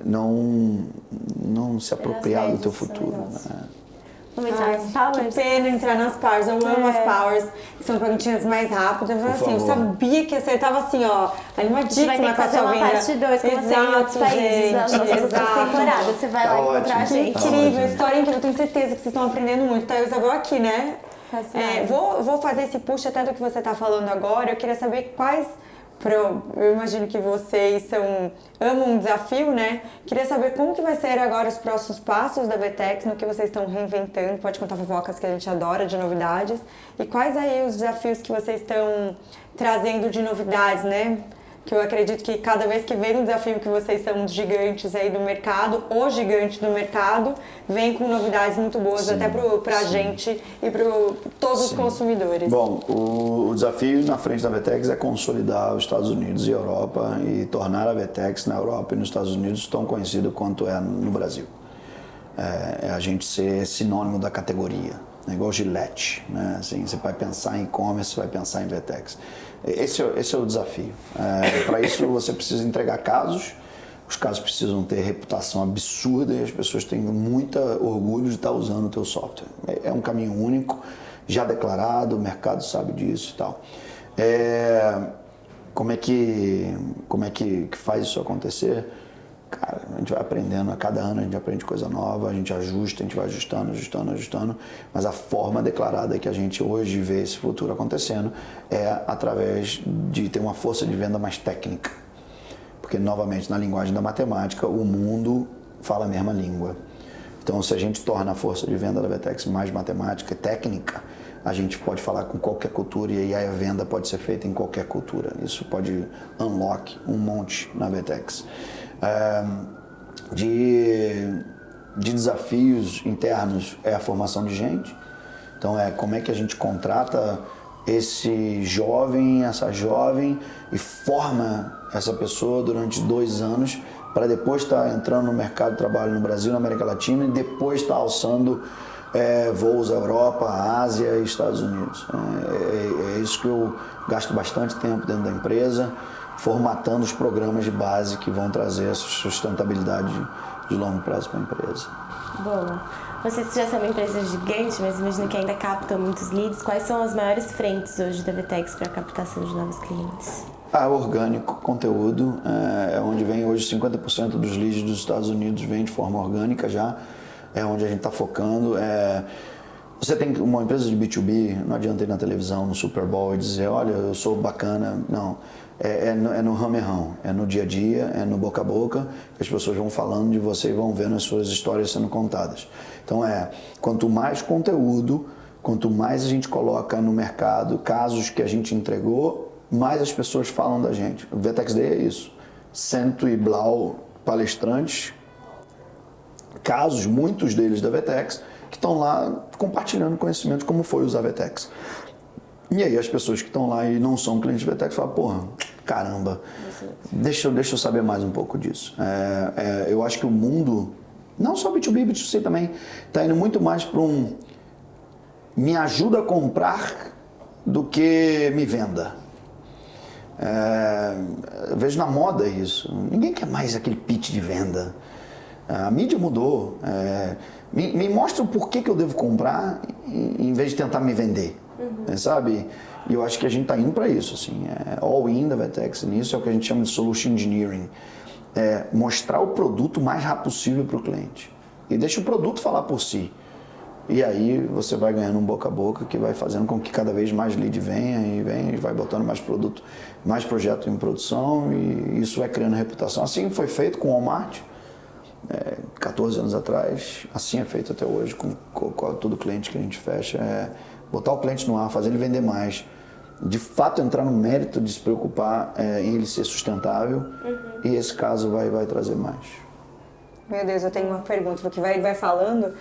não se apropriar do teu futuro. Vamos entrar nas Que Powers? pena entrar nas Powers. Eu amo as Powers, que são perguntinhas mais rápidas. Eu, assim, eu sabia que você tava assim, ó, animadíssima vai ter que com a fazer sua uma vinda. parte 2 com você em outros países, nas nossas outras temporadas. Você vai lá encontrar a gente. Incrível, história incrível. Eu tenho certeza que vocês estão aprendendo muito. Tá, Isabel aqui, né? Vou fazer esse push até do que você tá falando agora. Eu queria saber quais... Eu imagino que vocês amam um desafio, né? Queria saber como que vai ser agora os próximos passos da VTEX, no que vocês estão reinventando. Pode contar fofocas que a gente adora de novidades. E quais aí os desafios que vocês estão trazendo de novidades, né? Que eu acredito que cada vez que vem um desafio que vocês são gigantes aí do mercado, o gigante do mercado, vem com novidades muito boas até pra gente e para todos os consumidores. Bom, o desafio na frente da VTEX é consolidar os Estados Unidos e Europa e tornar a VTEX na Europa e nos Estados Unidos tão conhecida quanto é no Brasil. É a gente ser sinônimo da categoria, é igual Gillette, né? Assim, você vai pensar em e-commerce, vai pensar em VTEX. Esse é o desafio. Para isso você precisa entregar casos, os casos precisam ter reputação absurda e as pessoas têm muito orgulho de estar usando o teu software. É um caminho único, já declarado, o mercado sabe disso e tal. Como é que faz isso acontecer? Cara, a gente vai aprendendo, a cada ano a gente aprende coisa nova, a gente ajusta, a gente vai ajustando, mas a forma declarada que a gente hoje vê esse futuro acontecendo é através de ter uma força de venda mais técnica. Porque, novamente, na linguagem da matemática, o mundo fala a mesma língua. Então, se a gente torna a força de venda da VTEX mais matemática e técnica, a gente pode falar com qualquer cultura e aí a venda pode ser feita em qualquer cultura. Isso pode unlock um monte na VTEX. De desafios internos é a formação de gente. Então como é que a gente contrata esse jovem, essa jovem e forma essa pessoa durante 2 anos para depois estar entrando no mercado de trabalho no Brasil, na América Latina e depois estar alçando voos à Europa, à Ásia e Estados Unidos. É isso que eu gasto bastante tempo dentro da empresa, formatando os programas de base que vão trazer essa sustentabilidade de longo prazo para a empresa. Boa. Vocês já são uma empresa gigante, mas imagino que ainda captam muitos leads. Quais são as maiores frentes hoje da VTEX para a captação de novos clientes? Orgânico, conteúdo, é onde vem hoje 50% dos leads dos Estados Unidos vem de forma orgânica já, é onde a gente está focando. Você tem uma empresa de B2B, não adianta ir na televisão, no Super Bowl e dizer, olha, eu sou bacana, não. É no ramerrão, é no dia a dia, é no boca a boca, que as pessoas vão falando de você e vão vendo as suas histórias sendo contadas. Então quanto mais conteúdo, quanto mais a gente coloca no mercado casos que a gente entregou, mais as pessoas falam da gente. O VTEX Day é isso. 100 e blau palestrantes, casos, muitos deles da VTEX, que estão lá compartilhando conhecimento como foi usar VTEX. E aí as pessoas que estão lá e não são clientes de VTEX falam, porra, caramba, deixa eu saber mais um pouco disso. Eu acho que o mundo, não só B2B, B2C também, está indo muito mais para me ajuda a comprar do que me venda. Eu vejo na moda isso. Ninguém quer mais aquele pitch de venda. A mídia mudou. Me mostra o porquê que eu devo comprar em vez de tentar me vender. Sabe? E eu acho que a gente está indo para isso, assim, all-in da VTEX nisso, é o que a gente chama de solution engineering, mostrar o produto o mais rápido possível para o cliente e deixa o produto falar por si. E aí você vai ganhando um boca a boca que vai fazendo com que cada vez mais lead venha e vai botando mais produto, mais projeto em produção e isso vai criando reputação. Assim foi feito com o Walmart, 14 anos atrás, assim é feito até hoje com todo cliente que a gente fecha, botar o cliente no ar, fazer ele vender mais, de fato entrar no mérito de se preocupar em ele ser sustentável e esse caso vai trazer mais. Meu Deus, eu tenho uma pergunta, porque vai falando.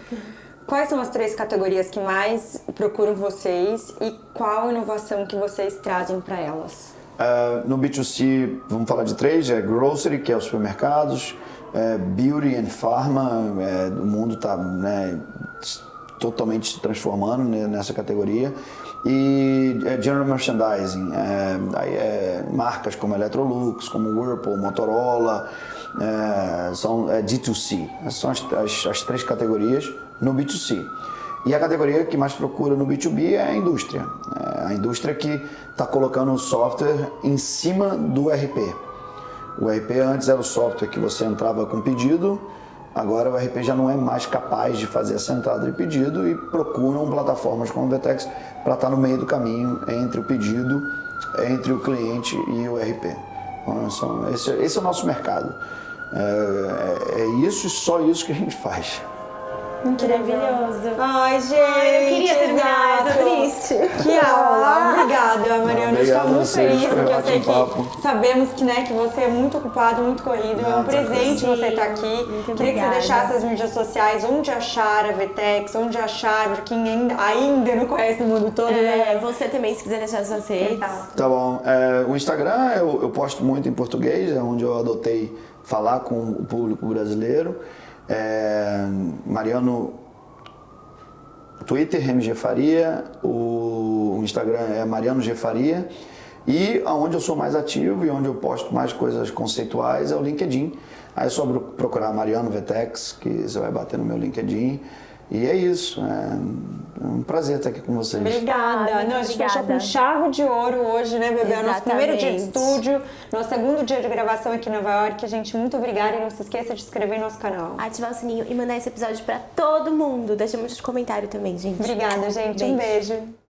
Quais são as 3 categorias que mais procuram vocês e qual inovação que vocês trazem para elas? No B2C, vamos falar de 3, grocery, que é os supermercados, beauty and pharma, o mundo está totalmente se transformando nessa categoria, e general merchandising, marcas como Electrolux, como Whirlpool, Motorola, são D2C, são as 3 categorias no B2C. E a categoria que mais procura no B2B é a indústria. É a indústria que está colocando o software em cima do ERP. O ERP antes era o software que você entrava com pedido, agora o ERP já não é mais capaz de fazer essa entrada de pedido e procuram plataformas como o Vtex para estar no meio do caminho entre o pedido, entre o cliente e o ERP. Então, esse é o nosso mercado. É isso e só isso que a gente faz. Maravilhoso. Ai, gente. Eu queria terminar, eu tô triste. Que aula. Obrigada, Mariana. Obrigado Estou muito a vocês, feliz, foi porque eu um sei ótimo papo. que sabemos que, né, que você é muito ocupado, muito corrido. É um presente Sim, você estar aqui. muito Queria que você obrigada. deixasse as mídias sociais, onde achar a Vtex, onde achar, pra quem ainda não conhece o mundo todo, né? Você também, se quiser deixar suas redes. Tá bom. O Instagram eu posto muito em português, é onde eu adotei falar com o público brasileiro. Mariano, Twitter, MG Faria, o Instagram é Mariano G Faria, e onde eu sou mais ativo e onde eu posto mais coisas conceituais é o LinkedIn. Aí é só procurar Mariano Vtex, que você vai bater no meu LinkedIn. E é isso, é um prazer estar aqui com vocês. Obrigada. Não, a gente fechou com chave de ouro hoje, né, bebê? É o nosso primeiro dia de estúdio, nosso segundo dia de gravação aqui em Nova York. Gente, muito obrigada e não se esqueça de se inscrever no nosso canal. Ativar o sininho e mandar esse episódio pra todo mundo. Deixa muito comentário também, gente. Obrigada, gente. Um beijo.